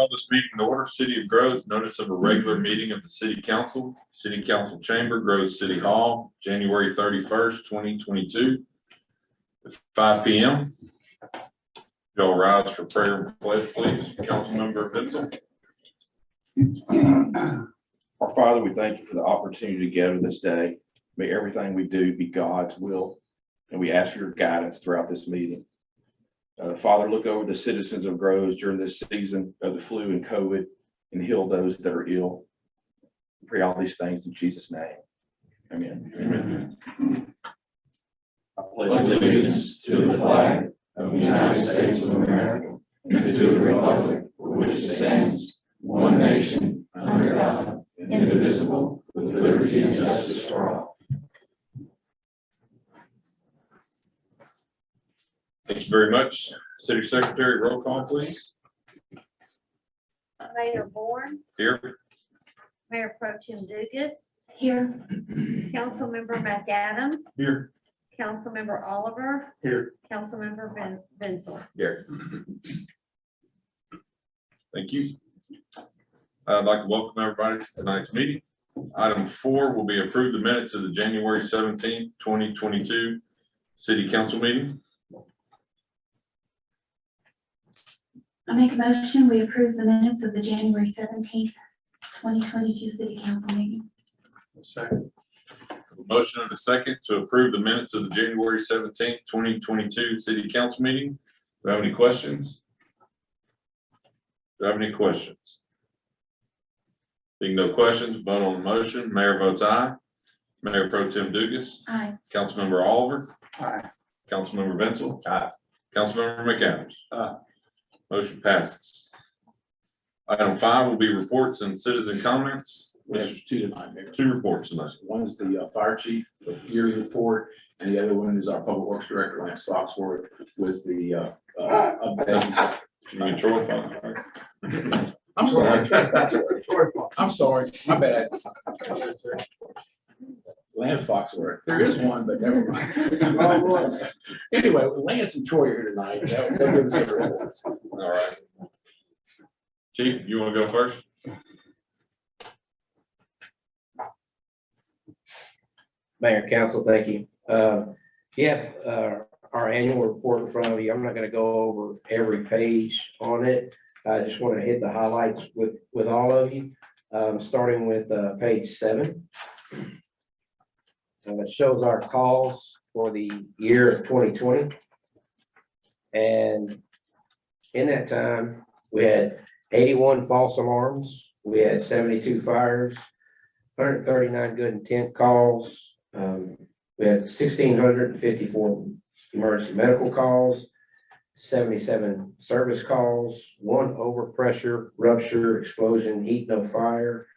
Call this meeting to order. City of Groves, notice of a regular meeting of the City Council, City Council Chamber, Groves City Hall, January 31st, 2022, at 5 p.m. Y'all rise for prayer and pledge, please. Councilmember Vincent. Our Father, we thank you for the opportunity to gather this day. May everything we do be God's will, and we ask for your guidance throughout this meeting. Father, look over the citizens of Groves during this season of the flu and COVID and heal those that are ill. We pray all these things in Jesus' name. Amen. Amen. I pledge allegiance to the flag of the United States of America and to the republic for which it stands, one nation, under God, indivisible, with liberty and justice for all. Thank you very much. City Secretary, roll call, please. Mayor Bourne, Here. Mayor Pro Tem Dugas, Here. Councilmember McAdams, Here. Councilmember Oliver, Here. Councilmember Vincent. Here. Thank you. I'd like to welcome everybody to tonight's meeting. Item 4 will be approve the minutes of the January 17th, 2022 City Council meeting. I make a motion, we approve the minutes of the January 17th, 2022 City Council meeting. Second. Motion and a second to approve the minutes of the January 17th, 2022 City Council meeting. Do I have any questions? Do I have any questions? Being no questions, vote on the motion. Mayor votes aye. Mayor Pro Tem Dugas. Aye. Councilmember Oliver. Aye. Councilmember Vincent. Aye. Councilmember McAdams. Aye. Motion passes. Item 5 will be reports and citizen comments. We have two tonight, Mayor. 2 reports tonight. One is the fire chief, the yearly report, and the other one is our public works director, Lance Foxworth, with the update. You mean Troy? I'm sorry. I'm sorry, my bad. Lance Foxworth. There is one, but never mind. Anyway, Lance and Troy are here tonight. They'll give us their reports. All right. Chief, you want to go first? Mayor, council, thank you. Our annual report in front of you. I'm not going to go over every page on it. I just want to hit the highlights with all of you, starting with page 7. It shows our calls for the year of 2020. And in that time, we had 81 false alarms. We had 72 fires, 139 good intent calls. We had 1,654 emergency medical calls, 77 service calls, 1 overpressure, rupture, explosion, heat, no fire,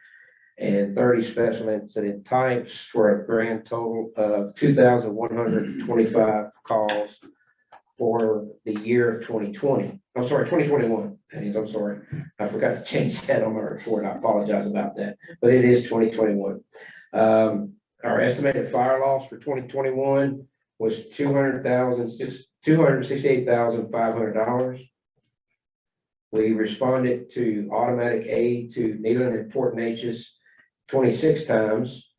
and 30 special incident types for a grand total of 2,125 calls for the year of 2020. I'm sorry, 2021. That is, I'm sorry. I forgot to change that on my report. I apologize about that, but it is 2021. Our estimated fire loss for 2021 was $268,500. We responded to automatic aid to needle and important H's 26 times.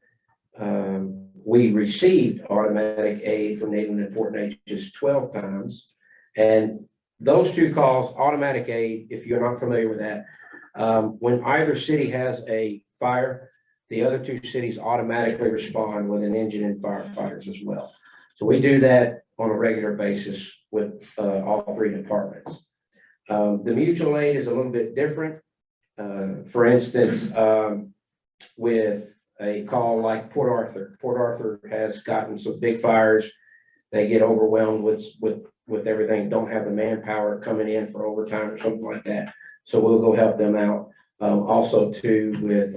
We received automatic aid from needle and important H's 12 times. And those 2 calls, automatic aid, if you're not familiar with that, when either city has a fire, the other 2 cities automatically respond with an engine and firefighters as well. So we do that on a regular basis with all 3 departments. The mutual aid is a little bit different. For instance, with a call like Port Arthur has gotten some big fires. They get overwhelmed with everything, don't have the manpower coming in for overtime or something like that. So we'll go help them out. Also too with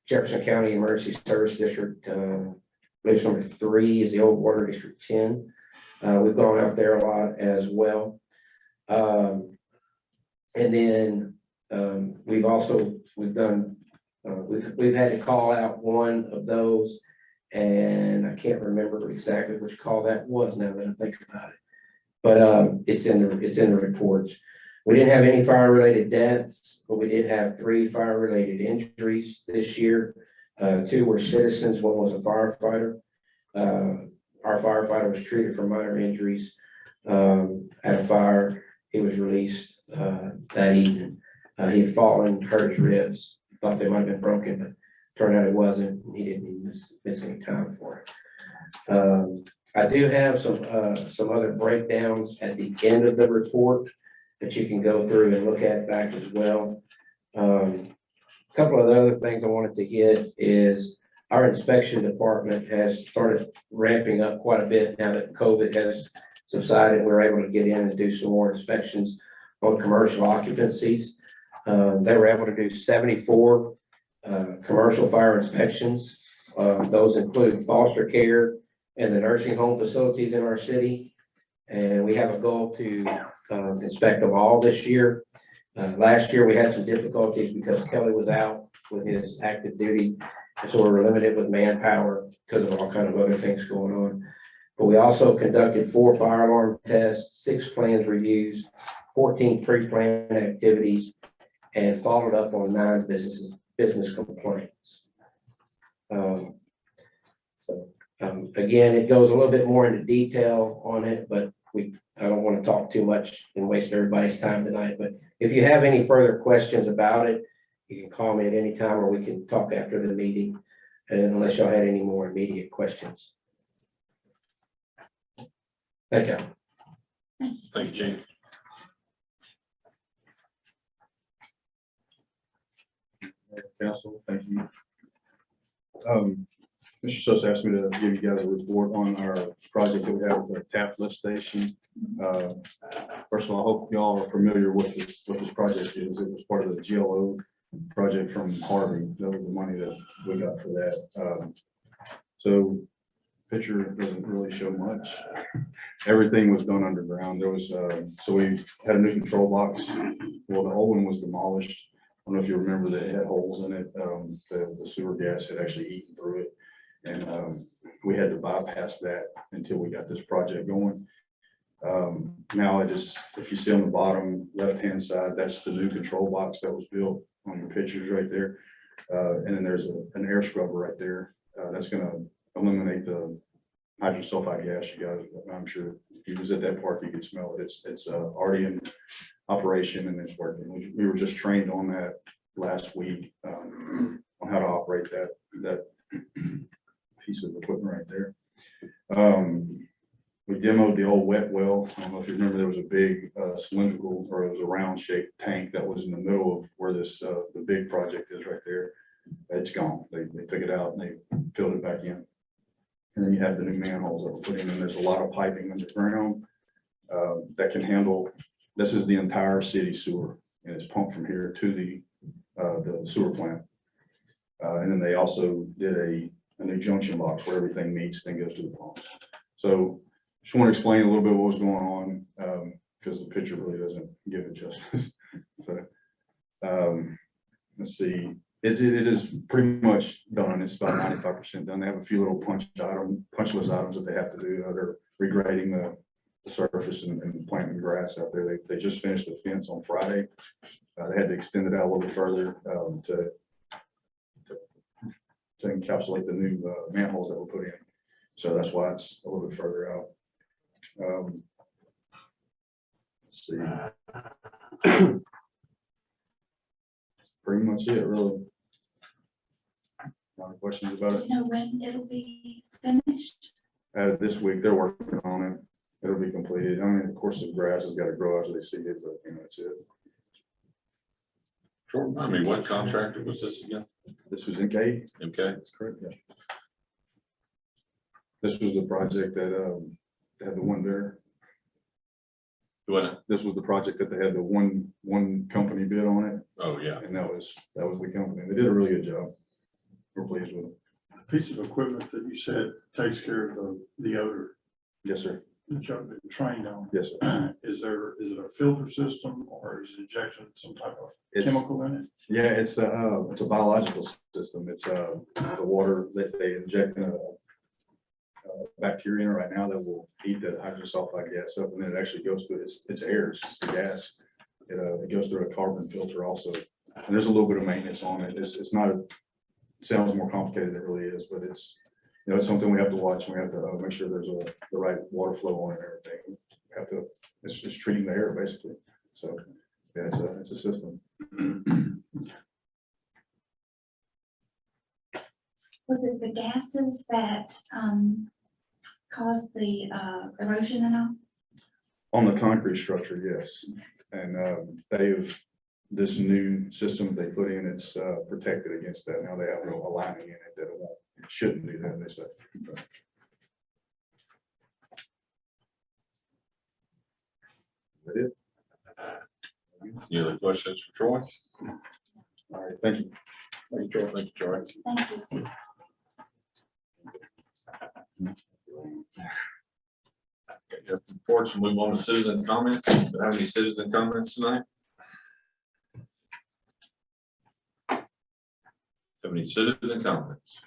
Jefferson County Emergency Service District, I believe number 3 is the old Water District 10. We've gone out there a lot as well. And then we've had to call out one of those, and I can't remember exactly which call that was now that I think about it. But it's in the reports. We didn't have any fire-related deaths, but we did have 3 fire-related injuries this year. 2 were citizens, 1 was a firefighter. Our firefighter was treated for minor injuries at a fire. He was released that evening. He had fallen, hurt his ribs, thought they might have been broken, but turned out it wasn't. He didn't even miss any time for it. I do have some other breakdowns at the end of the report that you can go through and look at back as well. A couple of the other things I wanted to hit is our inspection department has started ramping up quite a bit now that COVID has subsided. We're able to get in and do some more inspections on commercial occupancies. They were able to do 74 commercial fire inspections. Those include foster care and the nursing home facilities in our city. And we have a goal to inspect them all this year. Last year, we had some difficulties because Kelly was out with his active duty. So we're limited with manpower because of all kind of other things going on. But we also conducted 4 fire alarm tests, 6 plans reviews, 14 pre-planned activities, and followed up on 9 business complaints. Again, it goes a little bit more into detail on it, but I don't want to talk too much and waste everybody's time tonight. But if you have any further questions about it, you can call me at any time, or we can talk after the meeting, unless y'all had any more immediate questions. Thank you. Thank you, Chief. Council, thank you. Mr. Sosa asked me to give you guys a report on our project that we have with the tap lift station. First of all, I hope y'all are familiar with what this project is. It was part of the GLO project from Harvey. That was the money that we got for that. So picture doesn't really show much. Everything was done underground. There was, so we had a new control box. Well, the old one was demolished. I don't know if you remember that it had holes in it. The sewer gas had actually eaten through it. And we had to bypass that until we got this project going. Now it is, if you see on the bottom left-hand side, that's the new control box that was built on your pictures right there. And then there's an air scrubber right there. That's gonna eliminate the hydrogen sulfide gas. You guys, I'm sure if you was at that park, you could smell it. It's already in operation and it's working. We were just trained on that last week on how to operate that piece of equipment right there. We demoed the old wet well. I don't know if you remember, there was a big cylindrical, or it was a round shaped tank that was in the middle of where this the big project is right there. It's gone. They took it out and they filled it back in. And then you have the new manholes that we're putting in. There's a lot of piping underground that can handle. This is the entire city sewer, and it's pumped from here to the sewer plant. And then they also did a new junction box where everything meets, then goes to the pumps. So just want to explain a little bit what was going on, because the picture really doesn't give it justice. So let's see, it is pretty much done. It's about 95% done. They have a few little punch list items that they have to do. They're regrading the surface and planting grass out there. They just finished the fence on Friday. They had to extend it out a little bit further to encapsulate the new manholes that were put in. So that's why it's a little bit further out. Let's see. That's pretty much it, really. Any questions about Do it? you know when it'll be finished? This week, they're working on it. It'll be completed. I mean, of course, the grass has got to grow after they see it, but you know, that's it. Sure. Remind me, what contractor was this again? This was in K. Okay. That's correct, yeah. This was the project that had the one bidder. What? This was the project that they had the one company bid on it, Oh, yeah. and that was the company. They did a really good job. We're pleased with it. The piece of equipment that you said takes care of the odor Yes, sir. that you've been trained on. Yes, sir. Is it a filter system, or is it injection some type of It's, chemical in it? yeah, it's a biological system. It's the water that they inject in a bacteria right now that will eat the hydrogen sulfide gas up, and then it actually goes through it's air, it's just the gas. It goes through a carbon filter also. And there's a little bit of maintenance on it. It's not, it sounds more complicated than it really is, but it's, you know, it's something we have to watch. We have to make sure there's the right water flow on it and everything. We have to, it's just treating the air basically. So yeah, it's a system. Was it the gases that caused the erosion and all? On the concrete structure, yes. And this new system they put in, it's protected against that. Now they have a lining in it that it shouldn't do that, they say. That it? Any other questions for Troy? All right, thank you. Thank you, Troy. Thank you, Troy. Thank you. Okay, just reports, we'll move on to citizen comments. Do you have any citizen comments tonight? Have any citizen comments?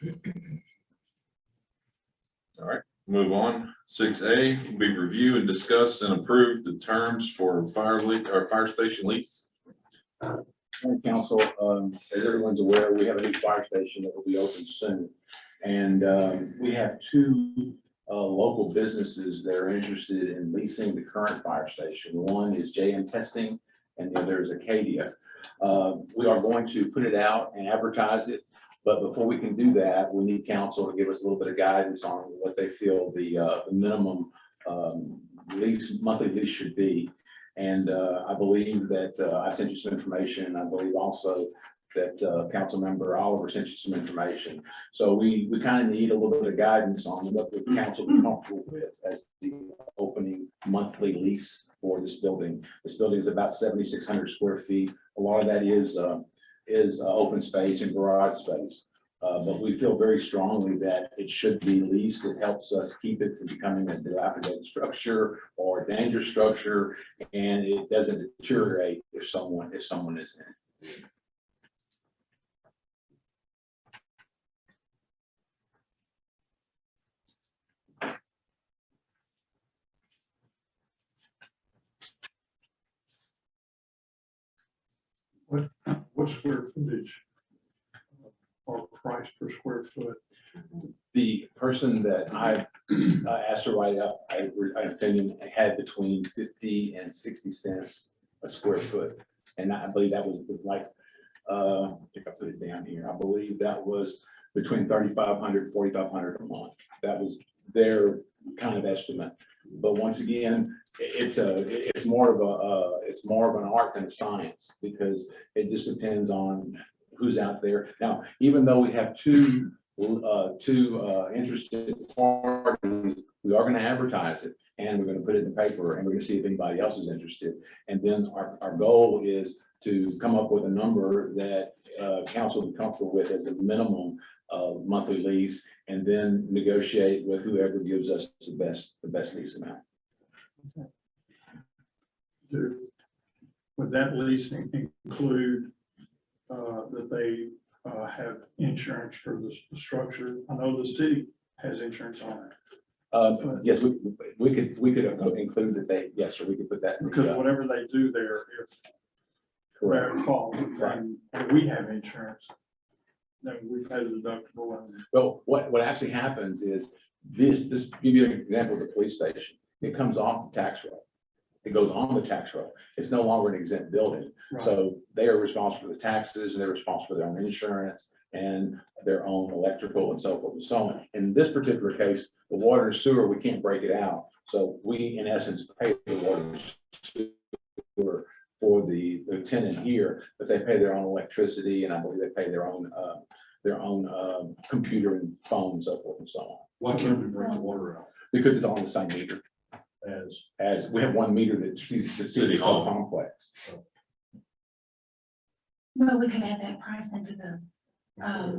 All right, move on. 6A will be review and discuss and approve the terms for fire station lease. Council, as everyone's aware, we have a new fire station that will be open soon. And we have two local businesses that are interested in leasing the current fire station. One is JM Testing and the other is Acadia. We are going to put it out and advertise it, but before we can do that, we need council to give us a little bit of guidance on what they feel the minimum monthly lease should be. And I believe that I sent you some information. I believe also that council member Oliver sent you some information. So we kind of need a little bit of guidance on what the council be comfortable with as the opening monthly lease for this building. This building is about 7,600 square feet. A lot of that is open space and garage space. But we feel very strongly that it should be leased. It helps us keep it from becoming a dilapidated structure or a dangerous structure, and it doesn't deteriorate if someone is in it. What square footage or price per square foot? The person that I asked to write up, I opinion had between 50 and 60 cents a square foot. And I believe that was like, I think I put it down here. I believe that was between 3,500, 4,500 a month. That was their kind of estimate. But once again, it's more of an art than a science, because it just depends on who's out there. Now, even though we have two interested parties, we are going to advertise it and we're going to put it in the paper and we're going to see if anybody else is interested. And then our goal is to come up with a number that council will be comfortable with as a minimum monthly lease, and then negotiate with whoever gives us the best lease amount. Would that leasing include that they have insurance for the structure? I know the city has insurance on it. Yes, we could include that they, yes, sir, we could put that in Because the, whatever they do there, if correct. they're at fault, and we have insurance, then we pay the deductible. And Well, what actually happens is this give you an example of the police station. It comes off the tax roll. It goes on the tax roll. It's no longer an exempt building. right. So they are responsible for the taxes, and they're responsible for their own insurance and their own electrical and so forth and so on. In this particular case, the water and sewer, we can't break it out. So we, in essence, pay the water and sewer for the tenant here, but they pay their own electricity, and I believe they pay their own computer and phone and so forth and so on. Why can't we bring the water out Because it's on the same meter. As we have one meter that feeds the city hall complex. Well, we could add that price into the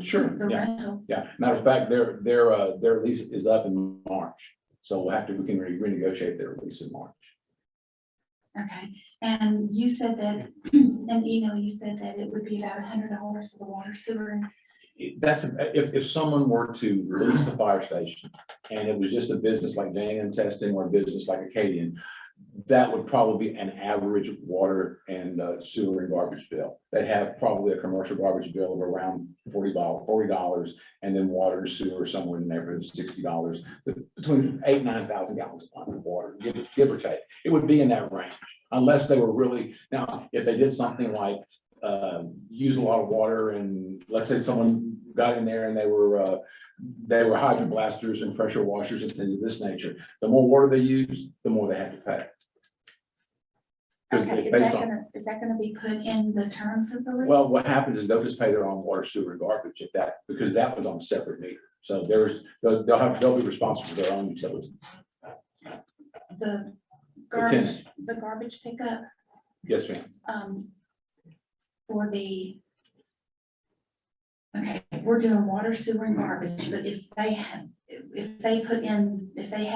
Sure, the yeah. rental. Yeah, matter of fact, their lease is up in March, so we can renegotiate their lease in March. Okay, and you said that, in the email, you said that it would be about $100 for the water sewer. And That's, if someone were to lease the fire station and it was just a business like J&M Testing or a business like Acadian, that would probably be an average water and sewer and garbage bill. They have probably a commercial garbage bill of around $40, and then water and sewer somewhere in the neighborhood of $60, between 8,000 and 9,000 gallons of water, give or take. It would be in that range, unless they were really, now, if they did something like use a lot of water, and let's say someone got in there and they were hydroblasters and pressure washers and things of this nature, the more water they use, the more they have to pay. Because Okay, it's is based that on, gonna be put in the terms of the lease? well, what happens is they'll just pay their own water, sewer, and garbage if that, because that was on a separate meter. So they'll be responsible for their own utilities. The tenant. garbage pickup, Yes, ma'am. for the, okay, we're doing water, sewer, and garbage, but if they have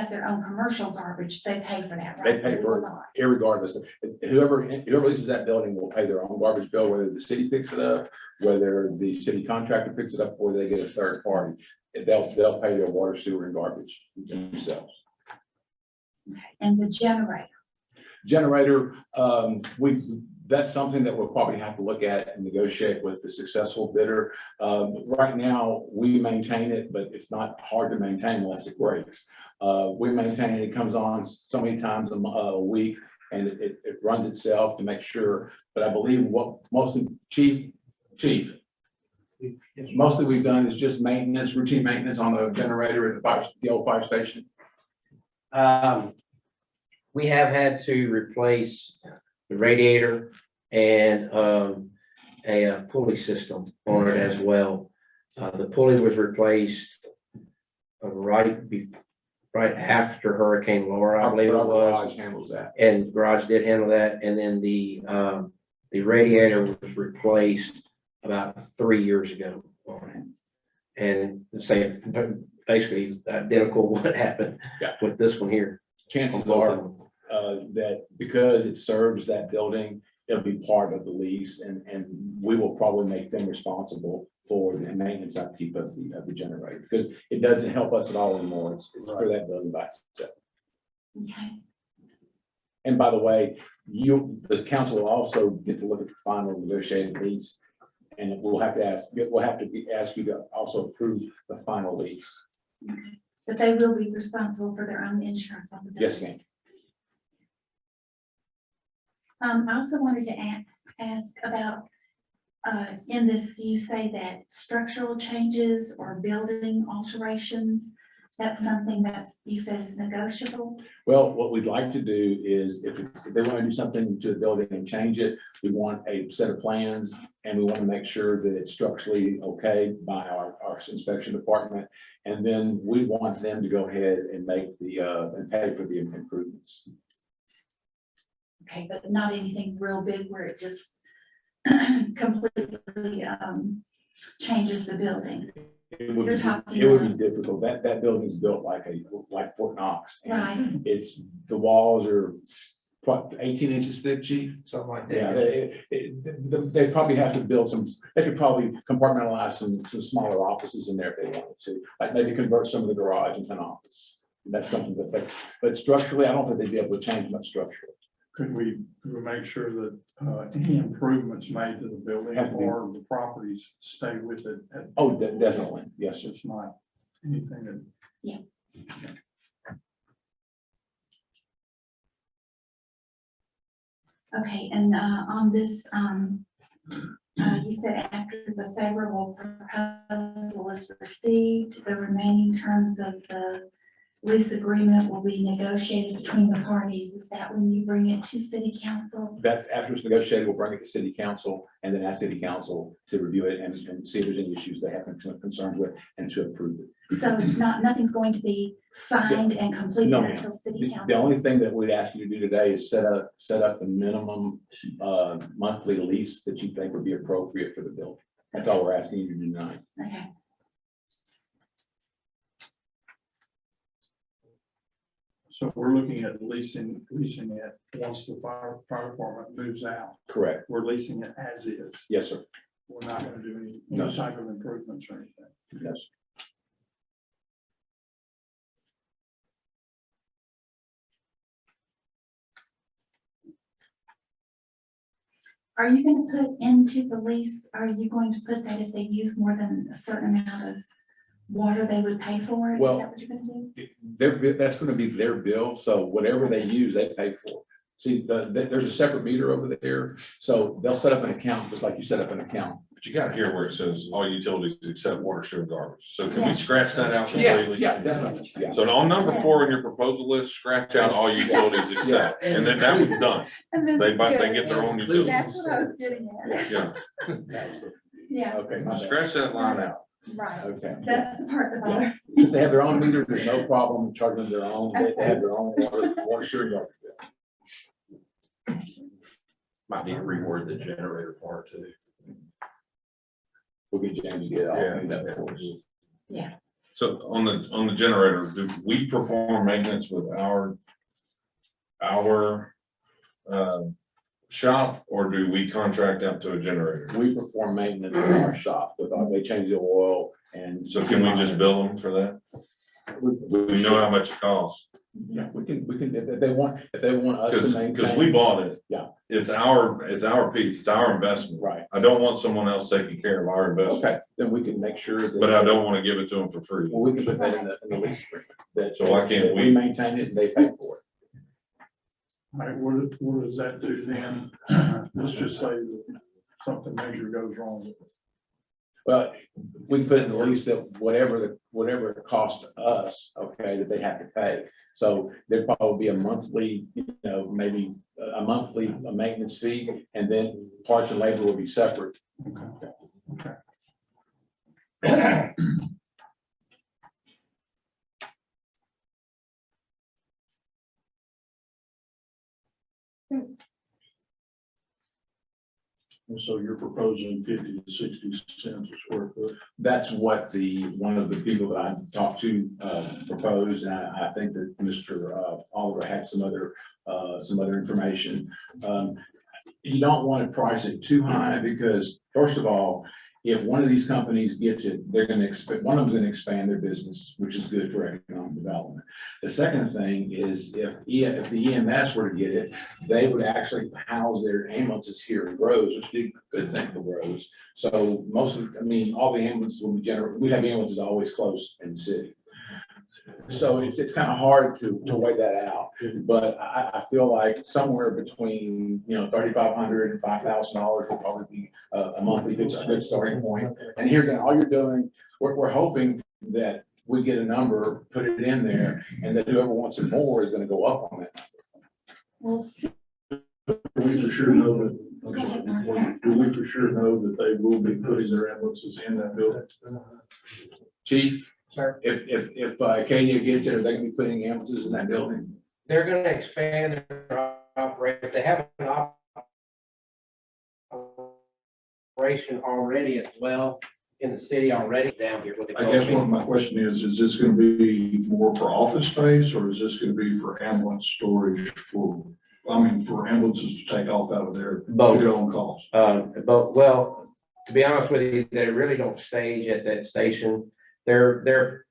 their own commercial garbage, they pay for that, They right? pay We for will it not. irregardless. Whoever leases that building will pay their own garbage bill, whether the city picks it up, whether the city contractor picks it up, or they get a third party. They'll pay their water, sewer, and garbage themselves. Okay, and the Generator, that's something that we'll probably have to look at and negotiate with the successful bidder. Right now, we maintain it, but it's not hard to maintain unless it breaks. We maintain it, it comes on so many times a week, and it runs itself to make sure. But I believe what mostly mostly we've done is just maintenance, routine maintenance on the generator at the old fire station. We have had to replace the radiator and a pulley system on it as well. The pulley was replaced right after Hurricane Laura, I believe it Our was. garage handles that. And garage did handle that, and then the radiator was replaced about 3 years ago on it. And the same, basically identical what happened Yeah. with this one here. Chances On both of are them. that because it serves that building, it'll be part of the lease, and we will probably make them responsible for the maintenance upkeep of the generator, because it doesn't help us at all anymore. It's for that building by itself. Okay, And by the way, the council will also get to look at the final negotiated lease, and we'll have to ask you to also approve the final lease. but they will be responsible for their own insurance on the building. Yes, ma'am. I also wanted to ask about, in this, you say that structural changes or building alterations, that's something you said is negotiable? Well, what we'd like to do is if they want to do something to the building and change it, we want a set of plans, and we want to make sure that it's structurally okay by our inspection department. And then we want them to go ahead and make and pay for the improvements. Okay, but not anything real big where it just completely changes the building. It would You're be, talking it would about- be difficult. That building's built like Fort Knox. and Right. The walls are what, 18 inches thick, chief? Something like Yeah, that. they probably have to build they could probably compartmentalize some smaller offices in there if they wanted to, like maybe convert some of the garage into an office. That's something but structurally, I don't think they'd be able to change much structurally. Could we make sure that any improvements made to the building Have to be- or the properties stay with it? Oh, definitely, yes, sir. It's not anything that. Okay, and on this, you said after the favorable proposal is received, the remaining terms of the lease agreement will be negotiated between the parties. Is that when you bring it to city council? That's after it's negotiated, we'll bring it to city council and then ask city council to review it and see if there's any issues they have concerns with and to approve it. So it's nothing's going to be signed and completed No, ma'am. until city The council? only thing that we'd ask you to do today is set up the minimum monthly lease that you think would be appropriate for the building. That's all we're asking you to do tonight. Okay, So we're looking at leasing it once the fire department moves out. Correct. We're leasing it as is. Yes, sir. We're not gonna do any No, sir. type of improvements or anything. Yes. Are you gonna put into the lease, are you going to put that if they use more than a certain amount of water, they would pay for it? Is Well- that what you're gonna do? That's gonna be their bill, so whatever they use, they pay for. See, there's a separate meter over there, so they'll set up an account, just like you set up an account. But you got here where it says all utilities except water, sewer, and garbage. So can Yeah. we scratch that out Yeah, completely? yeah, definitely, yeah. So on number 4 in your proposal list, scratch out all utilities except, and then that was done. And then- They get their own utilities. That's what I was getting at. Yeah, Yeah, Okay, my bad. scratch that line out. right. Okay. That's the part that bothers. Since they have their own meter, there's no problem charging them their own, they have their own water, sewer, and garbage bill. Might need to reword the generator part too. We'll get James to get it all Yeah. cleaned up for us. So on the generator, do we perform maintenance with our shop, or do we contract out to a generator? We perform maintenance in our shop they change the oil and. So can we just bill them for that? We know how much it costs, Yeah, we can, if they want us to maintain. because we bought it. Yeah. It's our piece, it's our investment. Right, I don't want someone else taking care of our investment, okay, then we can make sure that. but I don't want to give it to them for free. Well, we can put that in the lease agreement. That So why can't that we- maintain it and they pay for it. All right, what does that do then? Let's just say that something major goes wrong with it. Well, we put in the lease that whatever it costs us, okay, that they have to pay. So there'd probably be a monthly, maybe a monthly maintenance fee, and then parts and labor will be separate. Okay. And so you're proposing 50 to 60 cents a square foot. That's what one of the people that I talked to proposed, and I think that Mr. Oliver had some other information. You don't want to price it too high because, first of all, if one of these companies gets it, they're going to expect, one of them's going to expand their business, which is good for economic development. The second thing is if the EMS were to get it, they would actually house their ambulances here in Groves, which is a good thing for Groves. So all the ambulances will be we have ambulances always close in the city. So it's kind of hard to weigh that out, but I feel like somewhere between, $3,500 and $5,000 would probably be a monthly good starting point. And here again, all you're doing, we're hoping that we get a number, put it in there, and that whoever wants it more is gonna go up on that. We'll see. We for sure know that, I'm Go ahead, sorry, Mark. do we for sure know that they will be putting their ambulances in that building? Chief, Sir, if Acadia gets it, are they gonna be putting ambulances in that building? they're gonna expand their operation. They have an operation already as well in the city already down here. I guess one of my question is this gonna be more for office space or is this gonna be for ambulance storage for ambulances to take off out of there? Both. To go on calls? But well, to be honest with you, they really don't stage at that station. They're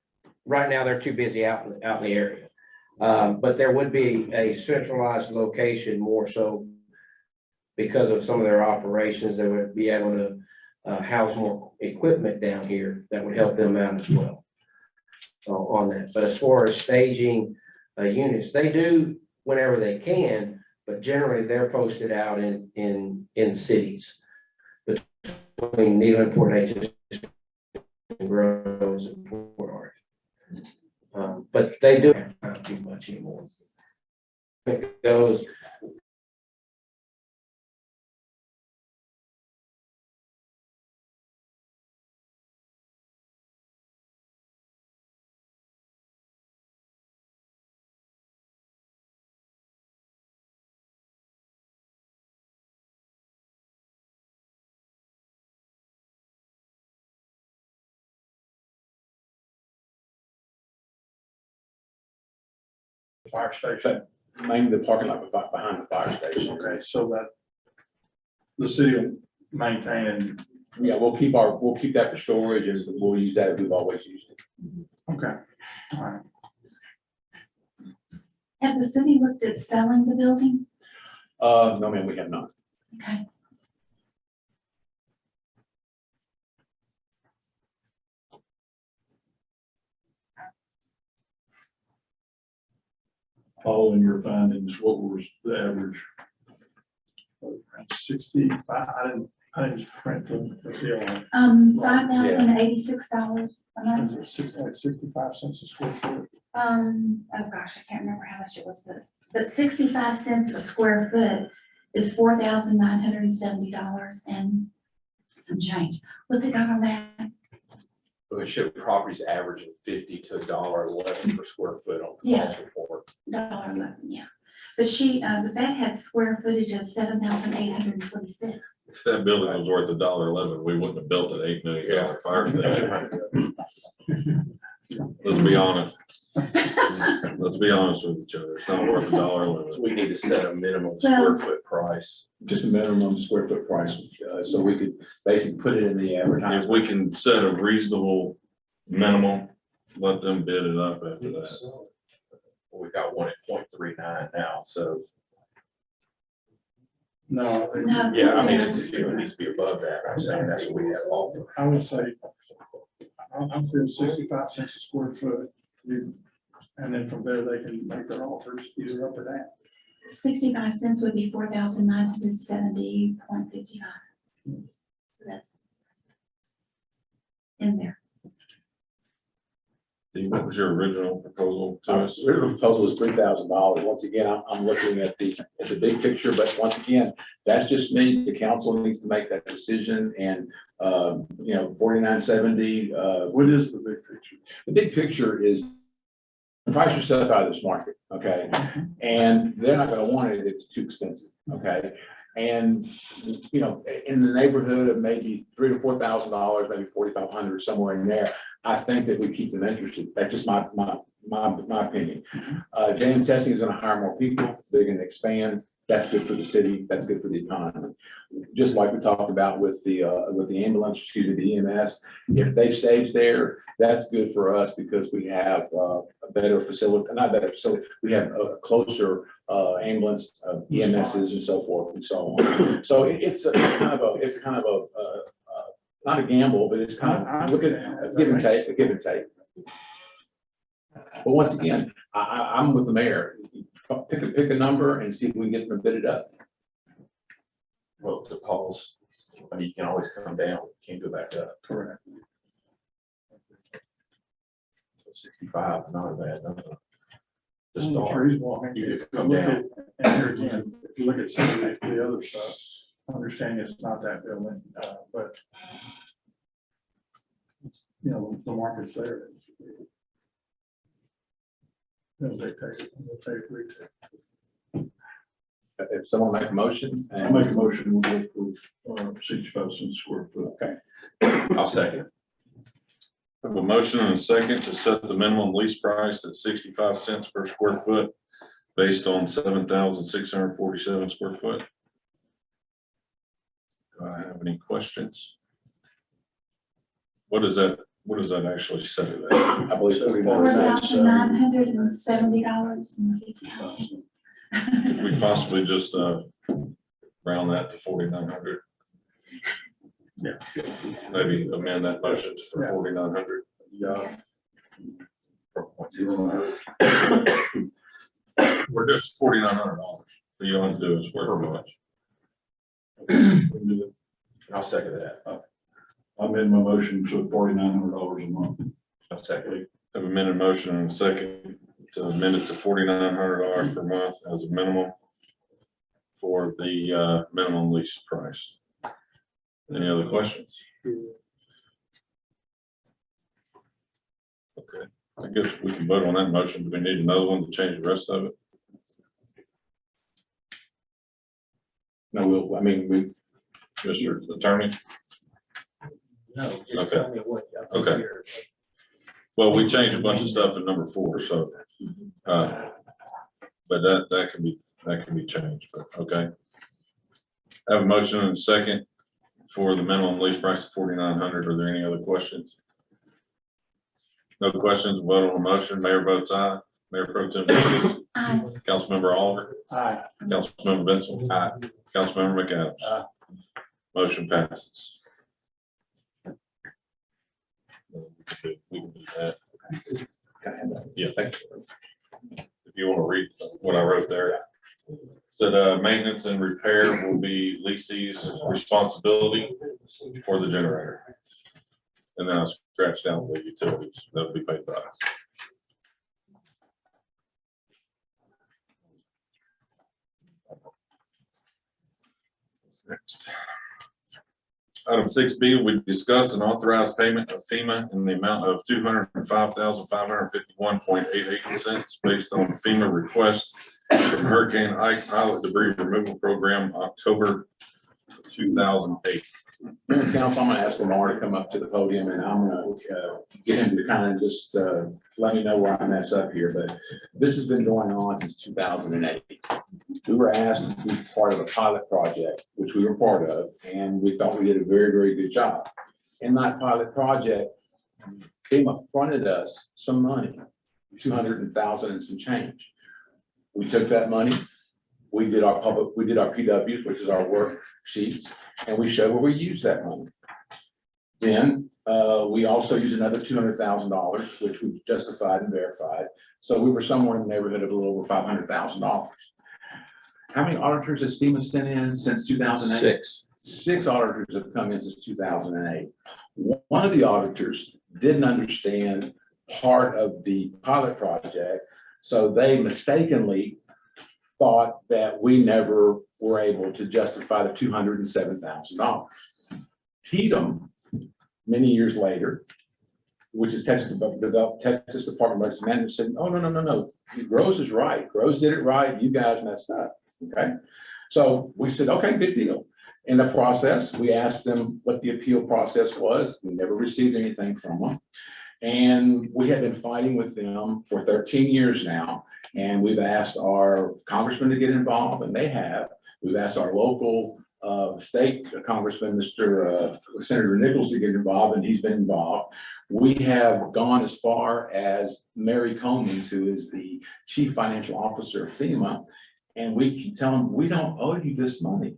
right now, they're too busy out in the area. But there would be a centralized location more so because of some of their operations, they would be able to house more equipment down here that would help them out as well. On that, but as far as staging units, they do whenever they can, but generally they're posted out in the cities between Needham and Port Neches and Groves and Port Arthur. But they do not too much anymore. It goes. Fire station. Mainly the parking lot behind the fire station. Okay, so that the city will maintain and, Yeah, we'll keep that for storage and we'll use that as we've always used it. okay, all right. Have the city looked at selling the building? No, ma'am, we have not. Okay. following your findings, what was the average? Around 65, I didn't print the deal on. $5,086 a month. Like 65 cents a square foot. Oh gosh, I can't remember how much it was, but 65 cents a square foot is $4,970 and some change. What's it got on that? We show properties averaging 50 to $1.11 per square foot on the Yeah. cost report. $1.11, yeah. But but that had square footage of 7,826. If that building was worth $1.11, we wouldn't have built an $8 million fire station. Let's be honest. Let's be honest with each other. It's not worth $1.11. So we need to set a minimum Well- square foot price. Just a minimum square foot price, so we could basically put it in the advertisement. If we can set a reasonable minimum, let them bid it up after that. We got one at 0.39 now, so. No, I think- No. Yeah, I mean, it needs to be above that. I'm saying that's what we have offered. I would say, I'm feeling 65 cents a square foot. And then from there, they can make their offers either up or down. 65 cents would be 4,970.55. So that's in there. Steve, what was your original proposal to us? The original proposal is $3,000. Once again, I'm looking at the big picture, but once again, that's just me. The council needs to make that decision and, 4970, What is the big picture? the big picture is price yourself out of this market, okay? And they're not gonna want it if it's too expensive, okay? And, in the neighborhood of maybe $3,000 to $4,000, maybe $4,500, somewhere in there, I think that we keep them interested. That's just my opinion. J&M Testing is gonna hire more people. They're gonna expand. That's good for the city. That's good for the economy. Just like we talked about with the ambulance, the EMS, if they stage there, that's good for us because we have a better facility, not better facility, we have a closer ambulance, EMSs and so forth and so on. So it's kind of a not a gamble, but it's kind of look at give and take, a give and take. But once again, I'm with the mayor. Pick a number and see if we can get them to bid it up. Well, to Paul's, I mean, you can always come down, can't go back up. Correct. So 65, not a bad number. To The start. trees will hang. You If could you come look down. at, and here again, if you look at some of the other stuff, understanding it's not that building, but the market's there. They'll dictate it, they'll take it. If someone make a motion. I make a motion, we'll go for 65 cents square foot. Okay. I'll second. I have a motion and a second to set the minimum lease price at 65 cents per square foot based on 7,647 square foot. Do I have any questions? What does that actually say there? I believe Four 49 cents. thousand $970.50. Could we possibly just round that to 4,900? Yeah. Maybe amend that motion for 4,900. Yeah. We're just $4,900. You don't have to do it square much. I'll second that. I made my motion to $4,900 a month. I'll second. Have a minute motion and a second to amend it to $4,900 per month as a minimum for the minimum lease price. Any other questions? Okay, I guess we can vote on that motion. Do we need another one to change the rest of it? No, Mr. Attorney? No, just Okay. tell me what. I think Okay. you're- Well, we changed a bunch of stuff in number 4, so, but that can be changed, but, okay. I have a motion and a second for the minimum lease price of 4,900. Are there any other questions? No questions, vote on the motion. Mayor votes aye. Mayor Pro Tem Dugan, Aye. Councilmember Oliver, Aye. Councilmember Benson, aye. Councilmember McAdams. Aye. Motion passes. We can do that. Yeah, thank you. if you want to read what I wrote there. Said, maintenance and repair will be leasee's responsibility for the generator. And then I scratched down the utilities, that'll be paid by us. Next. Item 6B, we discussed an authorized payment of FEMA in the amount of $205,551.88 based on FEMA request from Hurricane Ike Pilot Debris Removal Program, October 2008. Mayor and Council, I'm gonna ask Lamar to come up to the podium, and I'm gonna get him to kind of just let me know where I mess up here, but this has been going on since 2008. We were asked to be part of a pilot project, which we were part of, and we thought we did a very, very good job. In that pilot project, FEMA fronted us some money, 200,000 and some change. We took that money, we did our PWs, which is our worksheets, and we showed where we used that money. Then we also used another $200,000, which we justified and verified. So we were somewhere in the neighborhood of a little over $500,000. How many auditors has FEMA sent in since 2008? 6. 6 auditors have come in since 2008. One of the auditors didn't understand part of the pilot project, so they mistakenly thought that we never were able to justify the $207,000. Tatum, many years later, which is Texas Department of Emergency Management, said, "Oh, no. Groves is right. Groves did it right. You guys messed up." Okay, so we said, "Okay, good deal." In the process, we asked them what the appeal process was. We never received anything from them. And we have been fighting with them for 13 years now. And we've asked our congressman to get involved, and they have. We've asked our local state congressman, Senator Nichols, to get involved, and he's been involved. We have gone as far as Mary Combs, who is the chief financial officer of FEMA, and we keep telling them, "We don't owe you this money."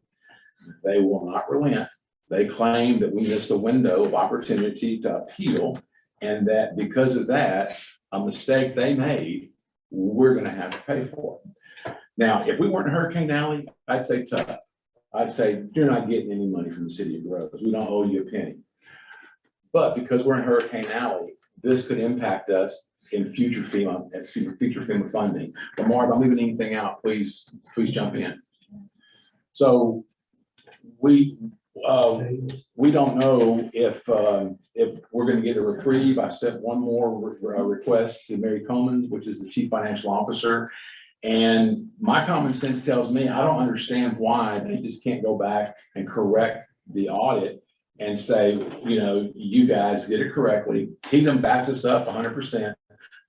They will not relent. They claim that we missed a window of opportunity to appeal, and that because of that, a mistake they made, we're gonna have to pay for it. Now, if we weren't in Hurricane Alley, I'd say tough. I'd say, you're not getting any money from the city of Groves. We don't owe you a penny. But because we're in Hurricane Alley, this could impact us in future FEMA funding. Lamar, if I'm leaving anything out, please jump in. So we don't know if we're gonna get a reprieve. I sent one more request to Mary Combs, which is the chief financial officer. And my common sense tells me, I don't understand why they just can't go back and correct the audit and say, you guys did it correctly. Tatum backed us up 100%.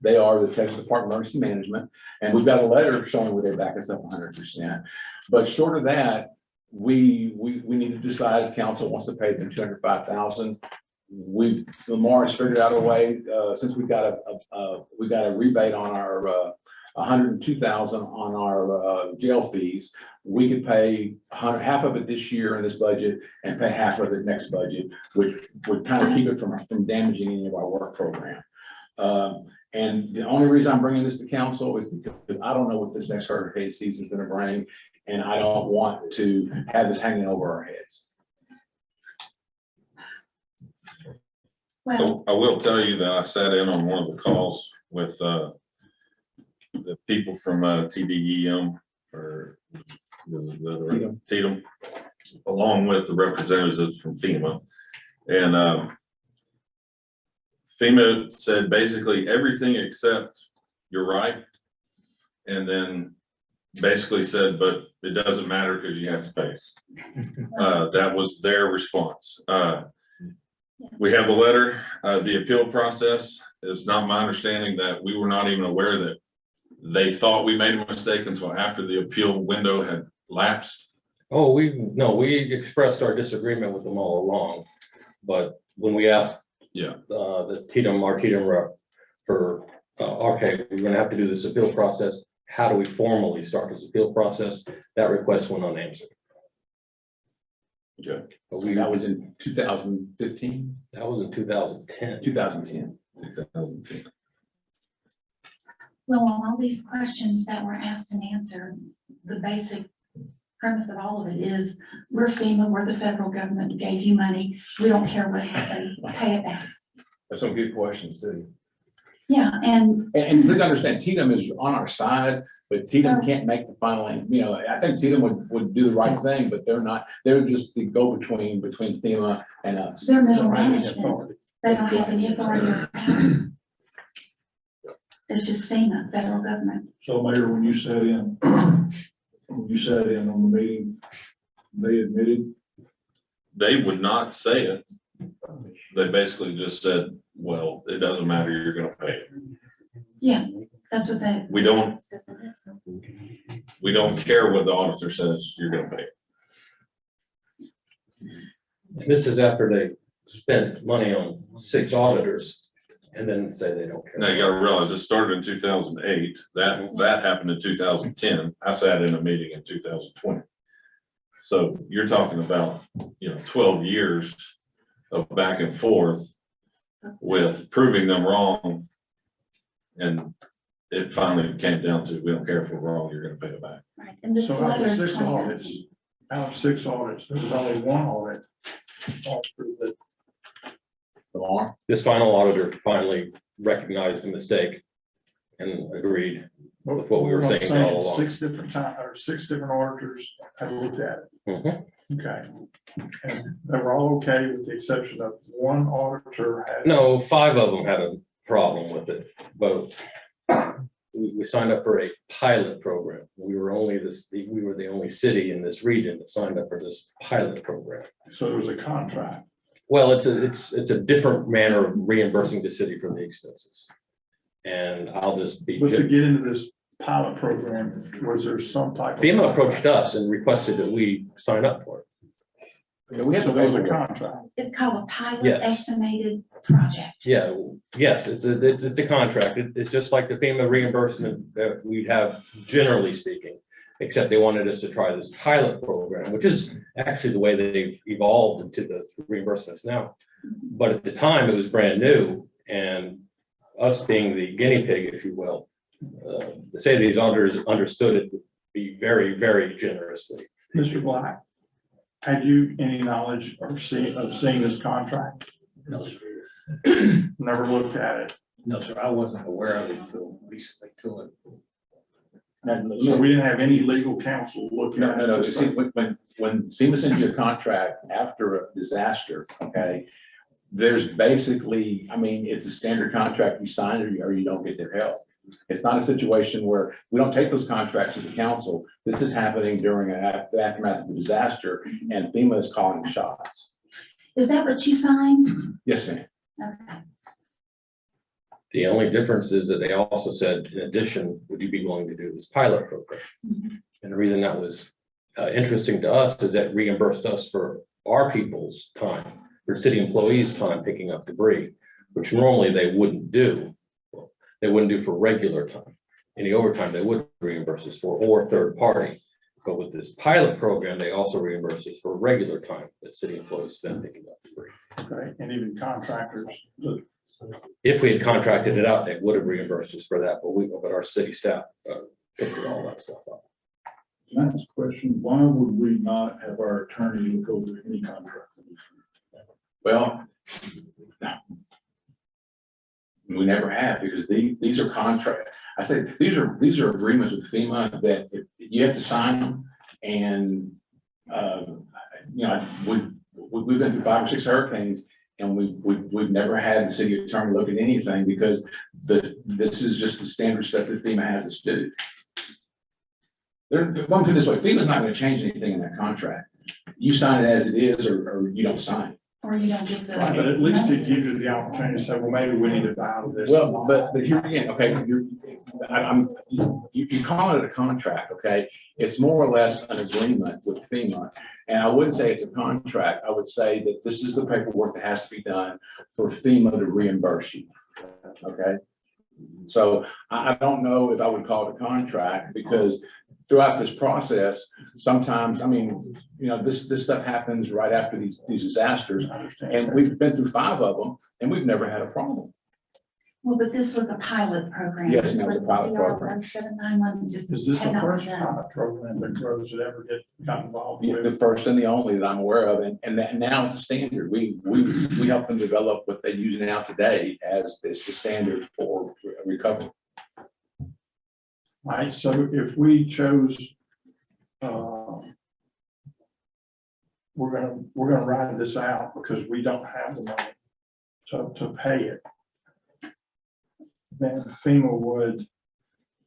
They are the Texas Department of Emergency Management. And we've got a letter showing where they back us up 100%. But short of that, we need to decide if council wants to pay them $205,000. Lamar has figured out a way, since we got a rebate on our $102,000 on our jail fees. We could pay half of it this year in this budget and pay half of it next budget, which would kind of keep it from damaging any of our work program. And the only reason I'm bringing this to council is because I don't know what this next hurricane season is going to bring, and I don't want to have this hanging over our heads. Well, So I will tell you that I sat in on one of the calls with the people from TDEM or Tatum, along with the representatives from FEMA. And FEMA said basically everything except you're right. And then basically said, but it doesn't matter because you have to pay. That was their response. We have the letter, the appeal process. It's not my understanding that we were not even aware that they thought we made a mistake until after the appeal window had lapsed. Oh, we expressed our disagreement with them all along, but when we asked the our Tatum rep for, okay, we're gonna have to do this appeal process, how do we formally start this appeal process? That request went unanswered. Okay. But That was in 2015? That was in 2010. 2010. 2010. Well, on all these questions that were asked and answered, the basic premise of all of it is, we're FEMA, we're the federal government, we gave you money, we don't care what happened, pay it back. That's some good questions too. Yeah, and And please understand, Tatum is on our side, but Tatum can't make the final, I think Tatum would do the right thing, but they're not, they're just the go-between between FEMA and us. they're middle management, they don't have any authority or power. It's just FEMA, federal government. So Mayor, when you sat in on the meeting, they admitted, They would not say it. They basically just said, well, it doesn't matter, you're gonna pay it. Yeah, that's what they. We don't care what the auditor says, you're gonna pay it. This is after they spent money on 6 auditors and then say they don't care. Now you gotta realize it started in 2008. That happened in 2010. I sat in a meeting in 2020. So you're talking about, 12 years of back and forth with proving them wrong. And it finally came down to, we don't care if we're wrong, you're gonna pay it back. Right, and this so out letter of is 6 clear. audits, there was only one audit. That Lamar? This final auditor finally recognized the mistake and agreed with what we were saying all along. 6 different auditors have looked at it. Mhm. Okay. And they were all okay with the exception of one auditor had. No, 5 of them had a problem with it, but we signed up for a pilot program. We were the only city in this region that signed up for this pilot program. So there was a contract. Well, it's a different manner of reimbursing the city for the expenses. And I'll just be. But to get into this pilot program, was there some type of? FEMA approached us and requested that we sign up for it. So there was a contract. It's called a pilot Yes. estimated project. Yeah, yes, it's a contract. It's just like the FEMA reimbursement that we have generally speaking, except they wanted us to try this pilot program, which is actually the way they've evolved into the reimbursements now. But at the time, it was brand new, and us being the guinea pig, if you will, the say these auditors understood it would be very, very generously. Mr. Black, had you any knowledge or seeing this contract? No, sir. Never looked at it. No, sir, I wasn't aware of it until recently to it. So we didn't have any legal counsel looking at it. No. See, when FEMA sends you a contract after a disaster, okay, there's basically, it's a standard contract. You sign it or you don't get their help. It's not a situation where we don't take those contracts to the council. This is happening during the aftermath of the disaster, and FEMA is calling the shots. Is that what you signed? Yes, ma'am. Okay. The only difference is that they also said, in addition, would you be willing to do this pilot program? Mhm. And the reason that was interesting to us is that reimbursed us for our people's time, for city employees' time picking up debris, which normally they wouldn't do. They wouldn't do for regular time. Any overtime they would reimburse us for, or third party. But with this pilot program, they also reimburse us for regular time that city employees spend picking up debris. Okay, and even contractors. If we had contracted it out, they would have reimbursed us for that, but our city staff picked all that stuff up. Can I ask a question? Why would we not have our attorney look over any contract? Well, we never have, because these are contracts. I said, these are agreements with FEMA that you have to sign them. And, we've been through 5 or 6 hurricanes, and we've never had the city attorney look at anything, because this is just the standard stuff that FEMA has us do. Let me put it this way, FEMA's not going to change anything in that contract. You sign it as it is, or you don't sign it. Or you don't get the. Right, but at least it gives you the opportunity to say, well, maybe we need to buy out of this. Well, but here again, okay, you call it a contract, okay? It's more or less an agreement with FEMA. And I wouldn't say it's a contract. I would say that this is the paperwork that has to be done for FEMA to reimburse you, okay? So I don't know if I would call it a contract, because throughout this process, sometimes, this stuff happens right after these disasters. I understand. And we've been through 5 of them, and we've never had a problem. Well, but this was a pilot program. Yes, This and that was a was pilot DR program. 1791 just Is this had the not been first done. pilot program that Groves would ever got involved Yeah, the with? first and the only that I'm aware of, and that now it's a standard. We help them develop what they use now today as this the standard for recovery. Right, so if we chose, we're gonna ride this out because we don't have the money to pay it. Then FEMA would.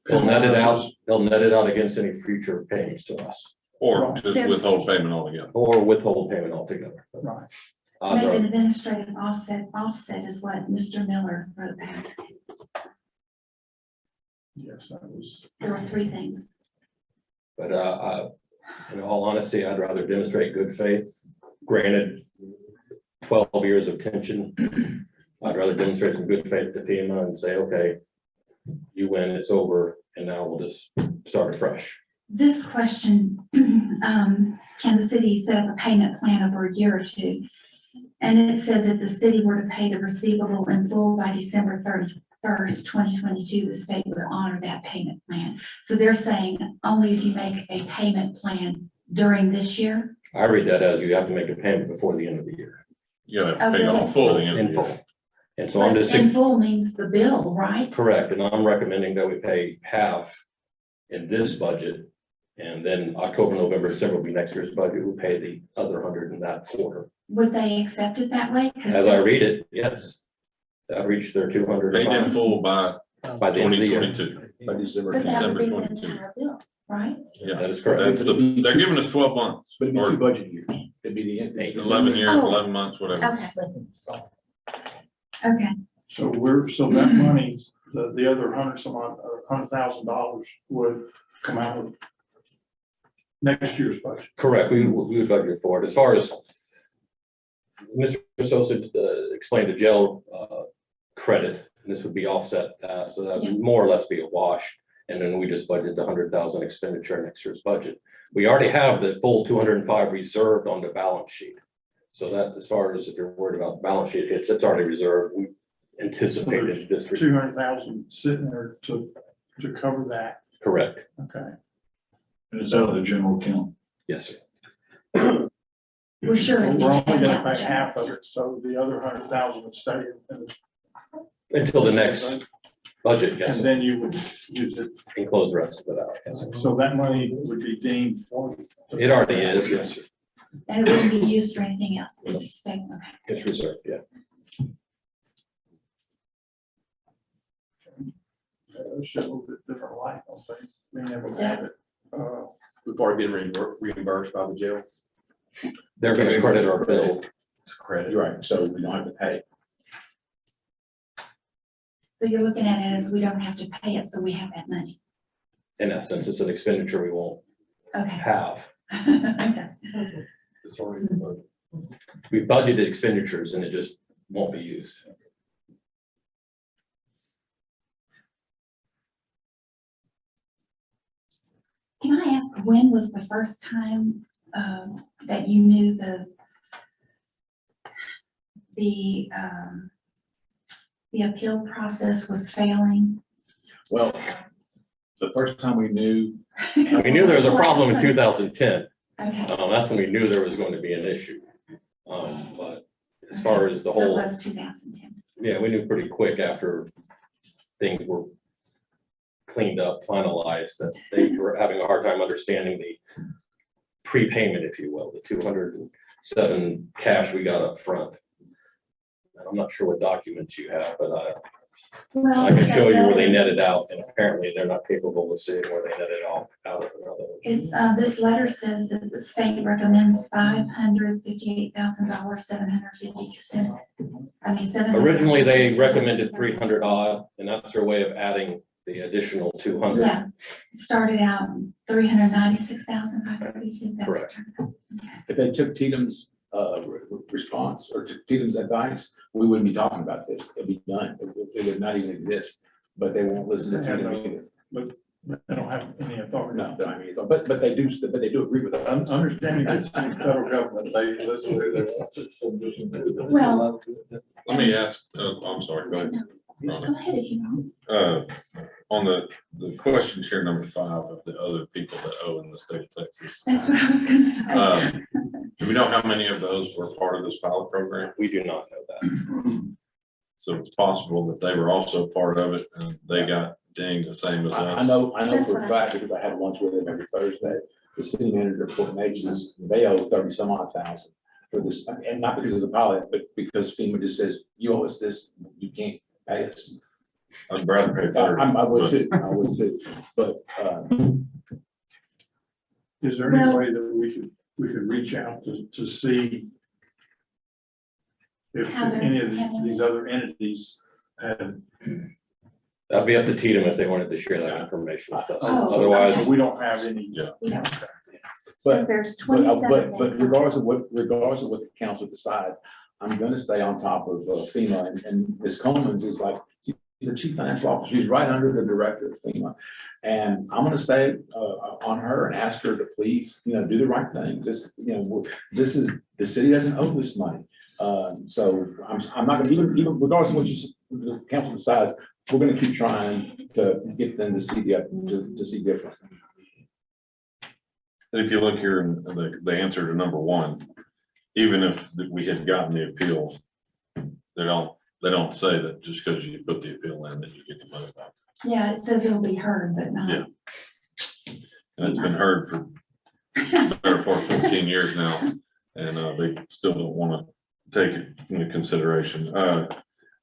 They'll net it out, they'll net it out against any future payments to us, Or just withhold payment altogether. or withhold payment altogether. Right, I'd Make an rather- administrative offset is what Mr. Miller wrote back. yes, that was, There were three things. But, in all honesty, I'd rather demonstrate good faith. Granted, 12 years of tension. I'd rather demonstrate some good faith to FEMA and say, okay, you win, it's over, and now we'll just start afresh. This question, can the city set up a payment plan over a year or two? And it says if the city were to pay the receivable in full by December 31st, 2022, the state would honor that payment plan. So they're saying only if you make a payment plan during this year? I read that as you have to make a payment before the end of the year, You gotta pay it off fully. in full. And so I'm But just, in full means the bill, right? correct, and I'm recommending that we pay half in this budget. And then October, November, December will be next year's budget. We'll pay the other 100 in that quarter. Would they accept it that way? 'Cause As I this- read it, yes. That reached their 200 Paid in full by by the end of the year. 2022. By December. But that would December be the 22. entire bill, right? Yeah, That is correct. that's they're giving us 12 months, But it'd be or two budget years. It'd be the end. 11 years, Oh. 11 months, whatever. Okay. Okay, so that money, the other $100,000 would come out of next year's budget. Correct, we would budget for it. As far as Mr. Sosa explained the jail credit, this would be offset that, so that would more or less be a wash. And then we just budget the 100,000 expenditure in next year's budget. We already have the full 205 reserved on the balance sheet. So that, as far as if you're worried about the balance sheet hits, it's already reserved. We anticipated this. 200,000 sitting there to cover that, Correct, okay? And it's out of the general account. yes, sir. we're sure. We're it only did gonna have pay that. half of it, so the other 100,000 would stay in Until the next budget, yes, and then you would use it. and close the rest of it out. Yes, sir. So that money would be deemed for. It already is, yes, sir. And it wouldn't be used for anything else, it would just stay, okay. It's reserved, yeah. Shed a little bit different light on things, being able to have it. We've already been reimbursed by the jail. They're gonna credit our bill. It's credit. You're right, so we don't have to pay. So you're looking at it as we don't have to pay it, so we have that money. In essence, it's an expenditure we won't Okay. have. Okay. It's already in the budget. We budgeted expenditures and it just won't be used. Can I ask, when was the first time that you knew the appeal process was failing? Well, the first time we knew, We knew there was a problem in 2010. Okay. That's when we knew there was going to be an issue. But as far as the So it whole, was 2010. yeah, we knew pretty quick after things were cleaned up, finalized, that they were having a hard time understanding the prepayment, if you will, the 207 cash we got up front. And I'm not sure what documents you have, but I can show you where they netted out, and apparently they're not capable of seeing where they netted off out of another. It's, this letter says that the state recommends $558,000, 752 cents. I mean, 7. Originally, they recommended 300 odd, and that's their way of adding the additional 200. Yeah, it started out 396,532. Correct. if they took Tatum's response or took Tatum's advice, we wouldn't be talking about this. It'd be done. It would not even exist. But they won't listen to Tatum either. They don't have any authority. No, I mean, but they do agree with us. Understanding it's the federal government, they listen to their. Well, Let me ask, I'm sorry, go ahead. Go ahead if you want. On the questions here, number 5 of the other people that owe in the state of Texas. That's what I was gonna say. Do we know how many of those were part of this pilot program? We do not know that. So it's possible that they were also part of it and they got dinged the same as I us. know That's for a what fact, because I had lunch with them every Thursday, the city manager of Port Neches, they owe 30-some-odd thousand for this, and not because of the pilot, but because FEMA just says, you owe us this, you can't pay us. I'd rather pay 30. I would but- say, but, Is there any Well- way that we could reach out to see if How they're any of handling these other entities had, That'd be up to Tatum if they wanted to share that information with us. Oh, Otherwise, we don't have any. Yeah. Yeah. Okay. Because but, there's but 27. regardless of what the council decides, I'm gonna stay on top of FEMA, and Ms. Coleman is like, she's the chief financial officer, she's right under the director of FEMA. And I'm gonna stay on her and ask her to please, do the right thing. This is, the city doesn't owe this money. So I'm not gonna, even regardless of what the council decides, we're gonna keep trying to get them to see to see different. And if you look here in the answer to number 1, even if we had gotten the appeal, they don't say that just because you put the appeal in that you get the money back. Yeah, it says it'll be heard, but not. Yeah. And it's been heard for the better part of 14 years now, and they still don't want to take it into consideration. I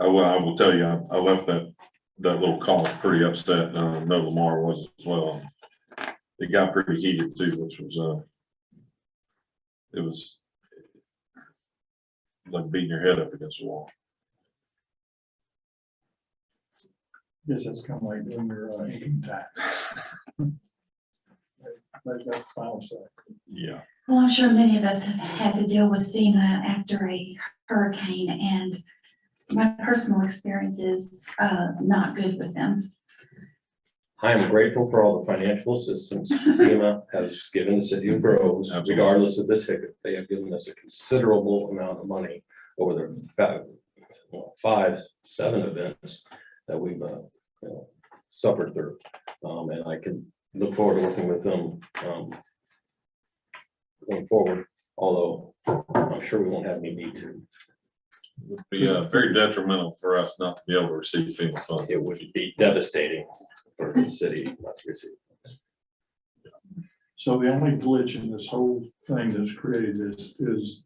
will tell you, I left that little call pretty upset. I know Lamar was as well. It got pretty heated too, which was it was like beating your head up against the wall. Guess that's kind of like doing your income tax. That's the final say. Yeah. Well, I'm sure many of us have had to deal with FEMA after a hurricane, and my personal experience is not good with them. I am grateful for all the financial assistance FEMA has given the city of Groves, Absolutely. regardless of this hiccup. They have given us a considerable amount of money over the 5-7 events that we've suffered through. And I can look forward to working with them going forward, although I'm sure we won't have any need to. It would be very detrimental for us not to be able to receive FEMA funds. It would be devastating for the city not to receive. So the only glitch in this whole thing that's created this is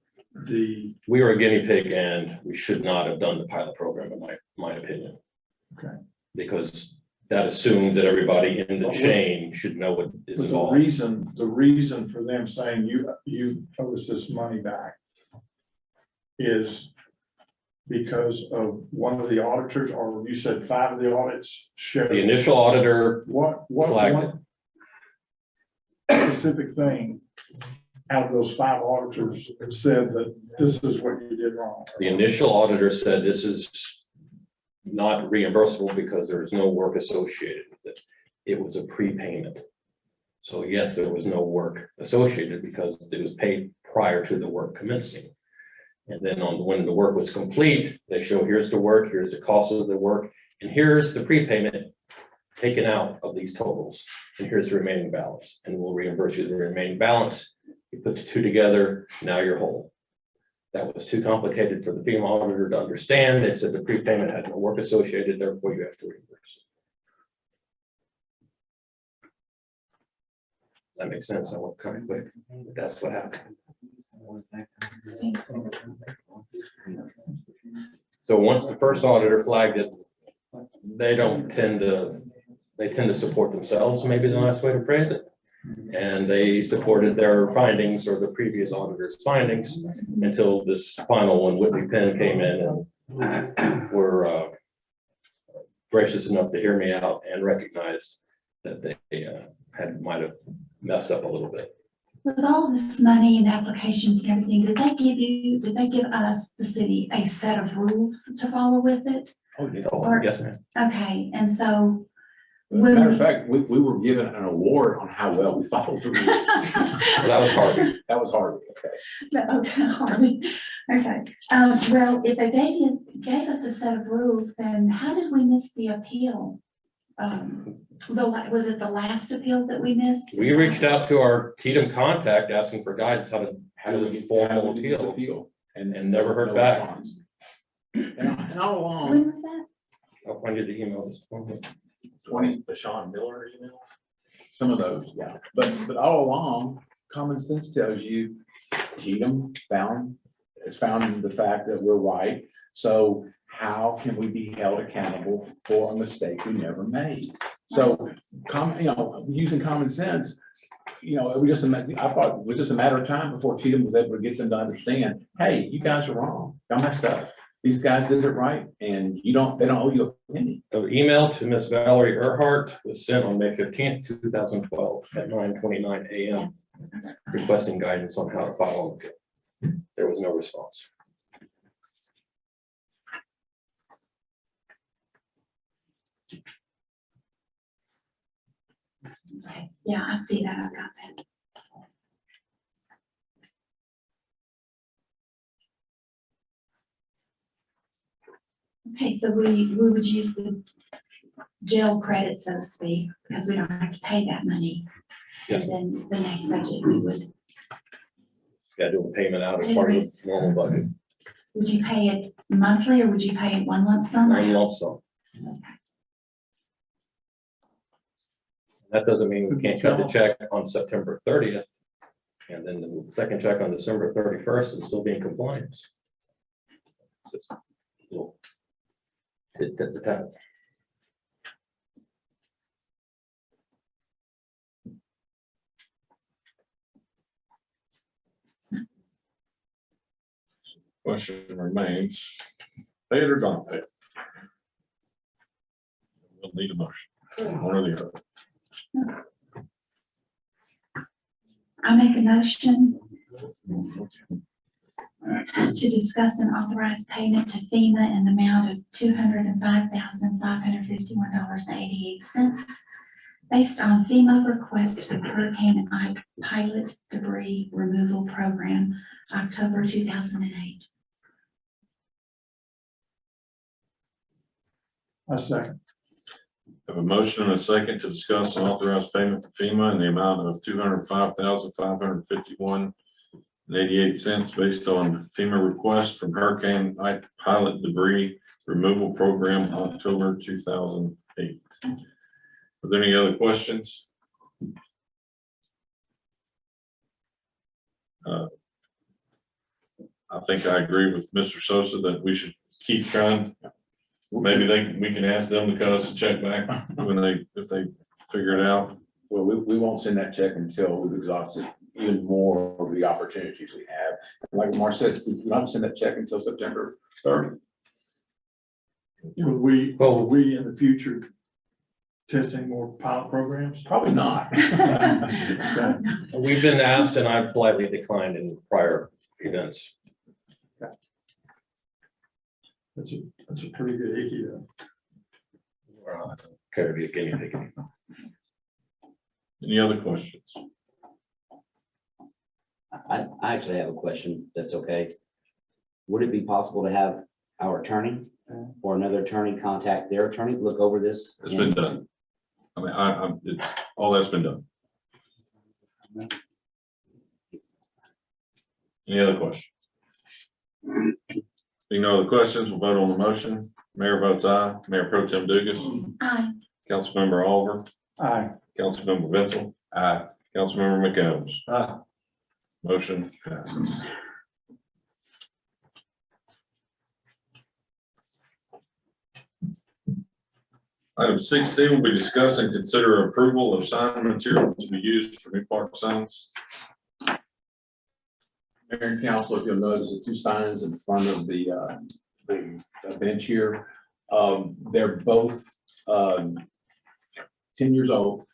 We were a guinea pig and we should not have done the pilot program, in my opinion. Okay. Because that assumed that everybody in the chain should know what is but involved. the reason for them saying you owe us this money back is because of one of the auditors, or you said 5 of the audits showed. The initial auditor What flagged it. one specific thing out of those 5 auditors said that this is what you did wrong? The initial auditor said this is not reimbursable because there is no work associated with it. It was a prepayment. So yes, there was no work associated because it was paid prior to the work commencing. And then when the work was complete, they show here's the work, here's the cost of the work, and here's the prepayment taken out of these totals. And here's the remaining balance, and we'll reimburse you the remaining balance. You put the 2 together, now you're whole. That was too complicated for the FEMA auditor to understand. They said the prepayment had no work associated, therefore you have to reimburse. That makes sense. I went kind of quick, but that's what happened. So once the first auditor flagged it, they tend to support themselves, maybe the last way to phrase it. And they supported their findings or the previous auditor's findings until this final one, Whitney Penn, came in and were gracious enough to hear me out and recognize that they might have messed up a little bit. With all this money and applications and everything, did they give us, the city, a set of rules to follow with it? Oh, yeah. Or- Yes, ma'am. Okay, and so. Matter of fact, we were given an award on how well we followed the rules. Well, that was hard. That was hard. Okay. Okay, Harvey. Okay, well, if they gave us a set of rules, then how did we miss the appeal? Was it the last appeal that we missed? We reached out to our Tatum contact asking for guidance how to do we the get formal this appeal. appeal? And never heard no back. response. And all along, When was that? I'll find you the email. 20, The Sean Miller email? some of those, yeah, but all along, common sense tells you, Tatum has found the fact that we're right. So how can we be held accountable for a mistake we never made? So, using common sense, it was I thought it was just a matter of time before Tatum was able to get them to understand, hey, you guys are wrong, y'all messed up. These guys did it right, and they don't owe you a penny. An email to Miss Valerie Earhart was sent on May 15th, 2012 at 9:29 a.m. requesting guidance on how to file an appeal. There was no response. Okay, yeah, I see that, I've got that. Okay, so we would use the jail credit, so to speak, because we don't have to pay that money. Yes. And then the next budget, we would, Schedule payment out as part of the normal budget. would you pay it monthly or would you pay it one lump sum? One lump sum. That doesn't mean we can't cut the check on September 30th. And then the second check on December 31st and still be in compliance. It's just a little tit tit for tat. Question remains, pay it or don't pay it? We'll need a motion, one or the other. I make a motion to discuss and authorize payment to FEMA in the amount of $205,551.88 based on FEMA request for Hurricane Ike Pilot Debris Removal Program, October 2008. A second. Have a motion and a second to discuss and authorize payment to FEMA in the amount of $205,551.88 based on FEMA request from Hurricane Ike Pilot Debris Removal Program, October 2008. Are there any other questions? I think I agree with Mr. Sosa that we should keep trying. Maybe we can ask them to cut us a check back if they figure it out. Well, we won't send that check until we've exhausted even more of the opportunities we have. Like Mark said, we're not gonna send that check until September 30th. Will we in the future testing more pilot programs? Probably not. We've been asked and I've politely declined in prior events. That's a pretty good icky though. Care to be a guinea pig. Any other questions? I actually have a question, that's okay. Would it be possible to have our attorney or another attorney contact their attorney, look over this? It's been done. I mean, it's all that's been done. Any other questions? Being no other questions, we'll vote on the motion. Mayor votes aye. Mayor Pro Tem Dugas. Aye. Councilmember Oliver. Aye. Councilmember Vincent. Aye. Councilmember McAdams. Aye. Motion passes. Item 6C will be discuss and consider approval of sign material to be used for new park signs. Mayor and council, if you'll notice the two signs in front of the bench here, they're both 10 years old.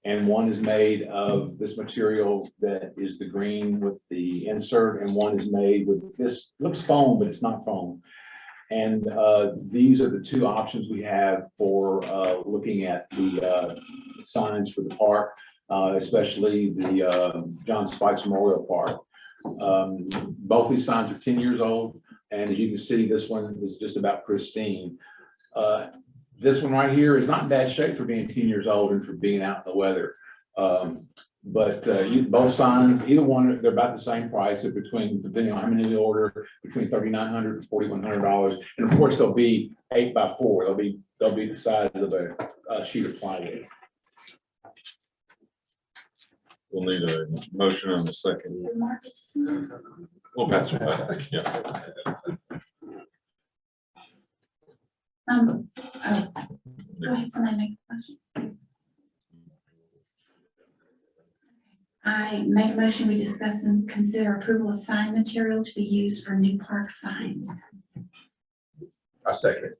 And one is made of this material that is the green with the insert, and one is made with this, looks foam, but it's not foam. And these are the two options we have for looking at the signs for the park, especially the John Spikes Memorial Park. Both these signs are 10 years old. And as you can see, this one is just about pristine. This one right here is not in bad shape for being 10 years old and for being out in the weather. Both signs, either one, they're about the same price, they're between, depending on how many they order, between $3,900 and $4,100. And of course, they'll be 8x4. They'll be the size of a sheet of plywood. We'll need a motion on the second. We'll pass it back, yeah. Go ahead, somebody make a question. I make a motion, we discuss and consider approval of sign material to be used for new park signs. I second it.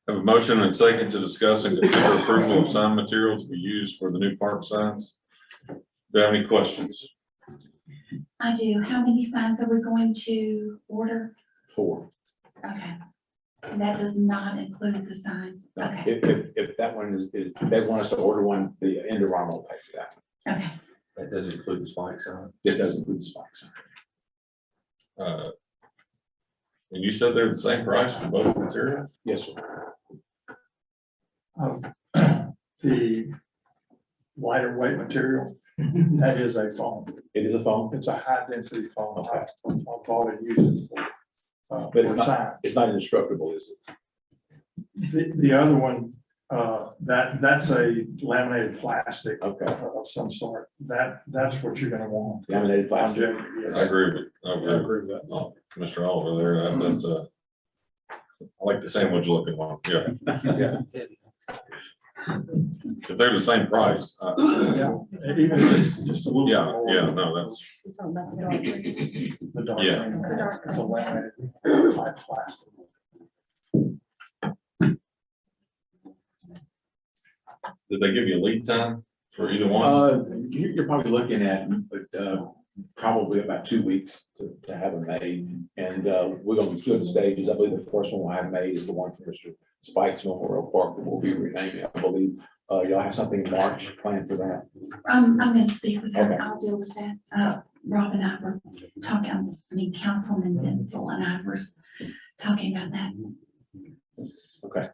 Have a motion and a second to discuss and consider approval of sign material to be used for the new park signs. Do you have any questions? I do. How many signs are we going to order? 4. Okay. That does not include the sign. Okay, If that one is, if they want us to order one, the end of our will pay for that. okay. That does include the spikes on it. It does include the spikes. And you said they're the same price for both materials? Yes, sir. The lighter weight material, that is a foam. It is a foam, It's a high density foam. Okay. I bought it, used it for. but it's for not, sign. it's not indestructible, is it? The other one, that's a laminated plastic Okay. of some sort. That's what you're gonna want. Laminated plastic. I agree with, I I agree with agree with that. Mr. Oliver there. That's I like the sandwich looking one, yeah. Yeah. If they're the same price, Yeah, even if it's just a little. yeah, more, yeah, no, that's, The dark. Yeah. green, The dark It's a green. laminated type plastic. did they give you a lead time for either one? You're probably looking at, probably about 2 weeks to have them made. And, we're gonna be doing stages. I believe the first one we'll have made is the one for Mr. Spike's Memorial Park that will be renamed. I believe, y'all have something in March planned for that. I'm gonna speak with her. Okay. I'll deal with that. Rob and I were talking, Councilman Bensel and I were talking about that. Okay.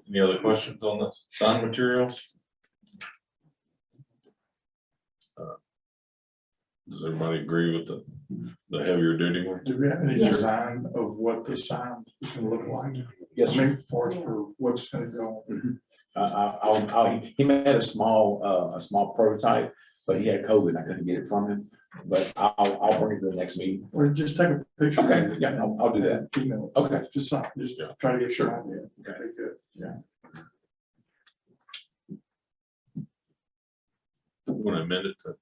Any other questions on the sign materials? Does everybody agree with the heavier duty one? Do we have any Yes. design of what the sign is gonna look like? Yes, sir. Maybe for what's gonna go. He made a small prototype, but he had COVID. I couldn't get it from him, but I'll bring it to the next meeting. Or just take a picture. Okay, yeah, I'll do that. Email it. Okay. Just something, just try to get your idea. Okay, good, yeah. Want to amend it to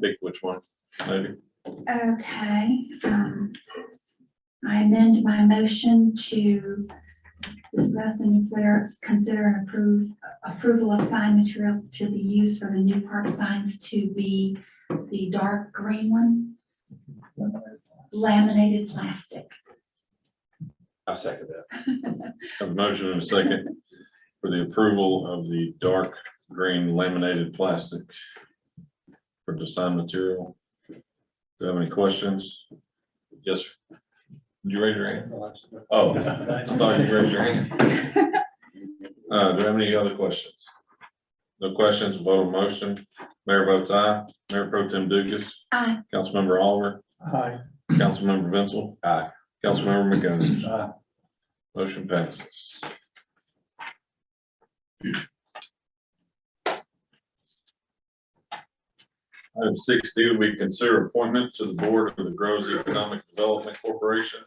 pick which one, maybe? Okay, I amend my motion to discuss and consider and approval of sign material to be used for the new park signs to be the dark green one, laminated plastic. I'll second that. Have a motion and a second for the approval of the dark green laminated plastic for design material. Do you have any questions? Yes, sir. Did you raise your hand? Oh, I thought you raised your hand. Do you have any other questions? No questions, vote on motion. Mayor votes aye. Mayor Pro Tem Dugas. Aye. Councilmember Oliver. Hi. Councilmember Vincent. Aye. Councilmember McGowan. Uh, Motion passes. Item 6D, we consider appointment to the board of the Groves Economic Development Corporation.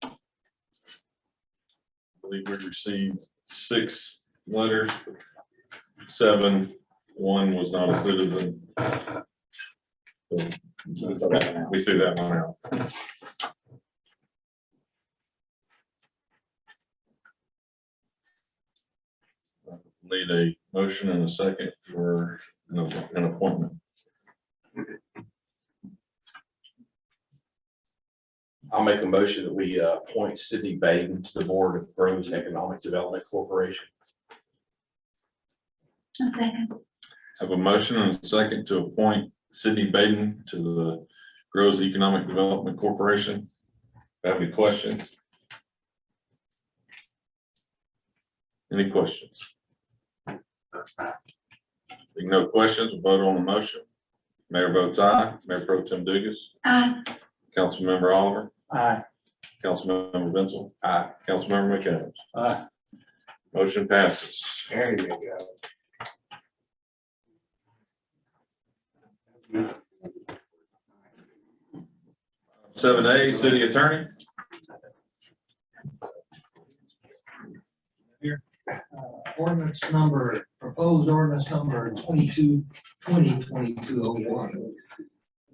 I believe we received 6 letters, 7, 1 was not a citizen. So we threw that one out. Need a motion and a second for an appointment. I'll make a motion that we appoint Sydney Baden to the board of Groves Economic Development Corporation. A second. Have a motion and a second to appoint Sidney Baden to the Groves Economic Development Corporation. Have any questions? Any questions? Being no questions, we'll vote on the motion. Mayor votes aye. Mayor Pro Tem Dugas. Aye. Councilmember Oliver. Aye. Councilmember Wenzel. Aye. Councilmember McAdams. Aye. Motion passes. There you go. 7A, City Attorney. Proposed ordinance number 2022-2201. An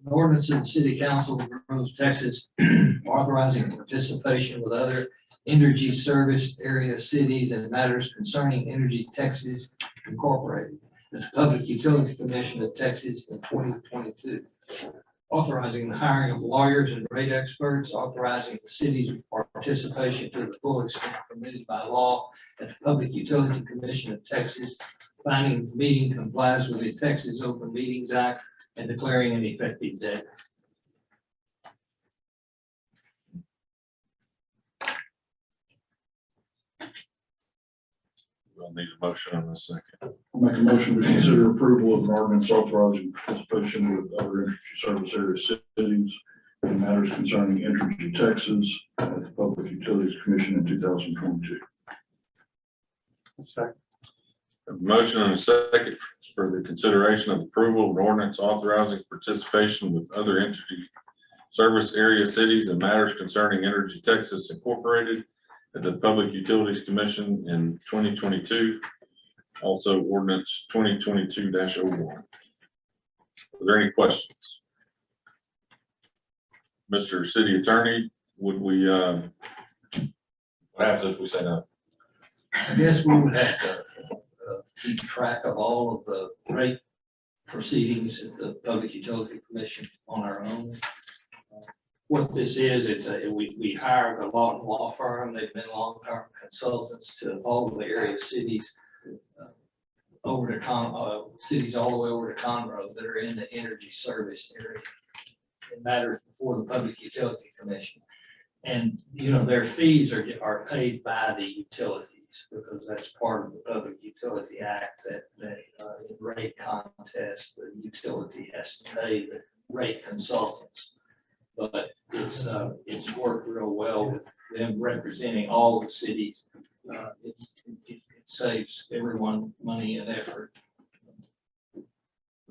ordinance of the City Council of Groves, Texas, authorizing participation with other energy service area cities and matters concerning Energy Texas Incorporated, the Public Utility Commission of Texas in 2022. Authorizing the hiring of lawyers and rate experts, authorizing the city's participation to the full extent permitted by law at the Public Utility Commission of Texas, finding the meeting complies with the Texas Open Meetings Act and declaring an effective date. We'll need a motion in a second. I'll make a motion to consider approval of an ordinance authorizing participation with other energy service area cities in matters concerning Energy Texas at the Public Utilities Commission in 2022. Second. A motion and a second for the consideration of approval of an ordinance authorizing participation with other energy service area cities and matters concerning Energy Texas Incorporated at the Public Utilities Commission in 2022. Also ordinance 2022-01. Are there any questions? Mr. City Attorney, would we, what happens if we say no? I guess we would have to keep track of all of the rate proceedings at the Public Utility Commission on our own. What this is, we hired a law firm. They've been long-term consultants to all of the area cities over to cities all the way over to Conroe that are in the energy service area. It matters before the Public Utility Commission. And, you know, their fees are paid by the utilities because that's part of the Public Utility Act that in rate contests, the utility has to pay the rate consultants. But it's worked real well with them representing all the cities. It saves everyone money and effort.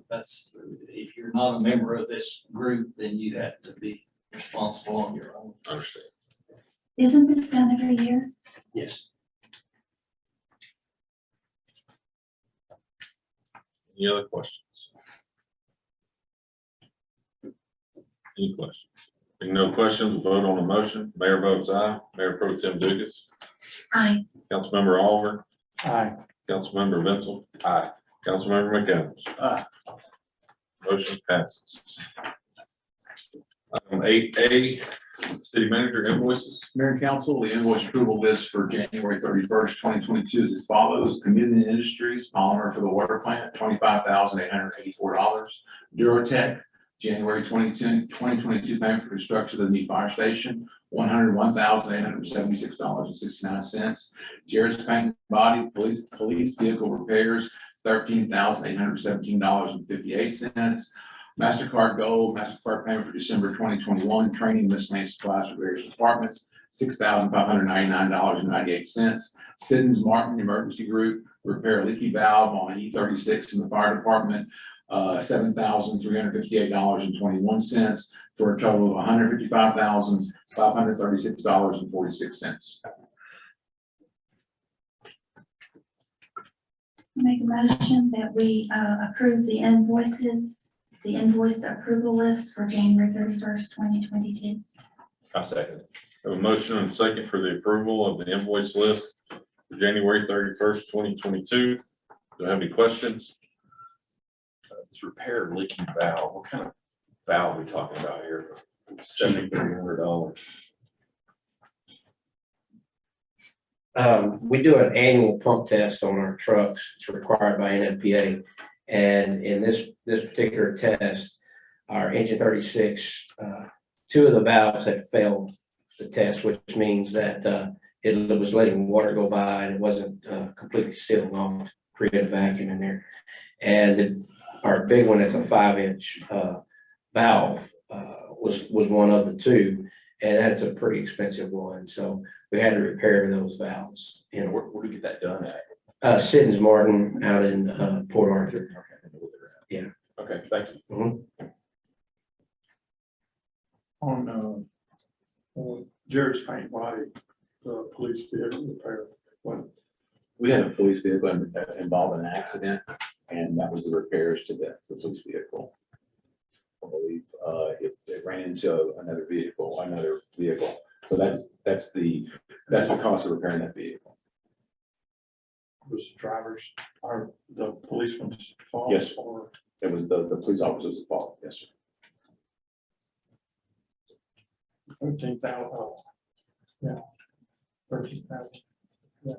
That's, if you're not a member of this group, then you have to be responsible on your own. Understand. Isn't this done every year? Yes. Any other questions? Any questions? Being no questions, we'll vote on the motion. Mayor votes aye. Mayor Pro Tem Dugas. Aye. Councilmember Oliver. Aye. Councilmember Wenzel. Aye. Councilmember McAdams. Aye. Motion passes. Item 8A, City Manager invoices. Mayor and Council, the invoice approval list for January 31st, 2022 is as follows. Community Industries, polymer for the water plant, $25,884. Durotech, January 2022 payment for construction of the new fire station, $101,876.69. Jared's Paint Body Police Vehicle Repairs, $13,817.58. MasterCard Gold, MasterCard payment for December 2021, training miscellaneous supplies for various departments, $6,599.98. Siddons Martin Emergency Group, repair leaky valve on E36 in the fire department, $7,358.21 for a total of $155,536.46. Make a motion that we approve the invoices, the invoice approval list for January 31st, 2022. I second. Have a motion and a second for the approval of the invoice list for January 31st, 2022. Do I have any questions? This repair leaking valve, what kind of valve are we talking about here? $7,300. We do an annual pump test on our trucks. It's required by NFPA. And in this particular test, our engine 36, 2 of the valves had failed the test, which means that it was letting water go by and it wasn't completely sealing off, create a vacuum in there. And our big one is a 5-inch valve was one of the 2, and that's a pretty expensive one. So we had to repair those valves. And where do you get that done at? Siddons Martin out in Port Arthur. Yeah. Okay, thank you. On Jared's paint body, the police vehicle repair, what, We had a police vehicle involved in an accident, and that was the repairs to the police vehicle. I believe, it ran into another vehicle. So that's the cost of repairing that vehicle. was the drivers, or the policeman's fault? Yes. Or It was the police officer's fault. Yes, sir. 13,000, yeah, 13,000, yeah.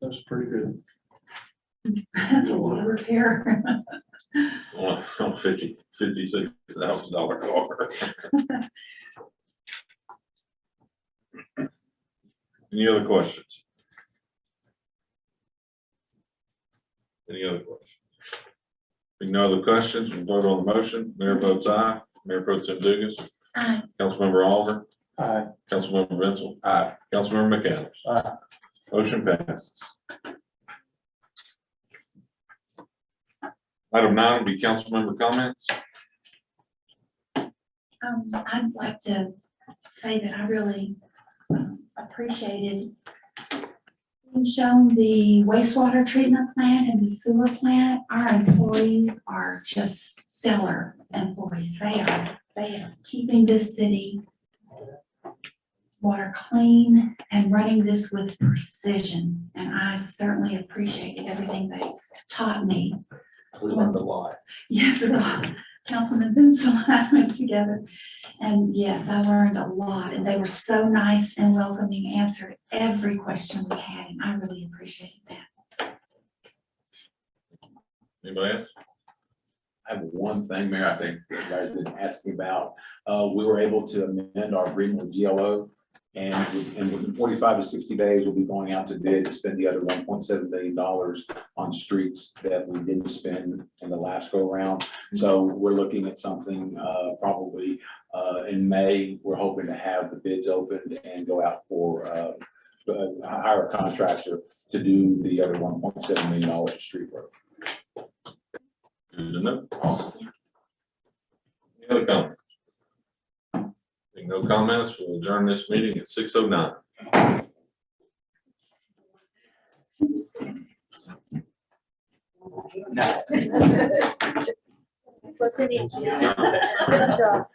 That's pretty good. That's a lot of repair. On $56,000 car. Any other questions? Any other questions? Being no other questions, we'll vote on the motion. Mayor votes aye. Mayor Pro Tem Dugas. Aye. Councilmember Oliver. Aye. Councilmember Wenzel. Aye. Councilmember McAdams. Aye. Motion passes. Item 9 will be council member comments. I'd like to say that I really appreciated being shown the wastewater treatment plant and the sewer plant. Our employees are just stellar employees. They are keeping this city water clean and running this with precision. And I certainly appreciated everything they taught me. We learned a lot. Yes, Councilman Vincent and I went together, and yes, I learned a lot, and they were so nice and welcoming, answered every question we had, and I really appreciated that. Anybody else? I have one thing, Mayor, I think you guys didn't ask me about. We were able to amend our agreement with GLO, and within 45 to 60 days, we'll be going out to bid to spend the other $1.7 million on streets that we didn't spend in the last go around. So we're looking at something probably in May. We're hoping to have the bids opened and go out for hire a contractor to do the other $1.7 million street work. Good to know. Any other comments? Being no comments, we'll adjourn this meeting at 6:09. What's in the agenda? Good job.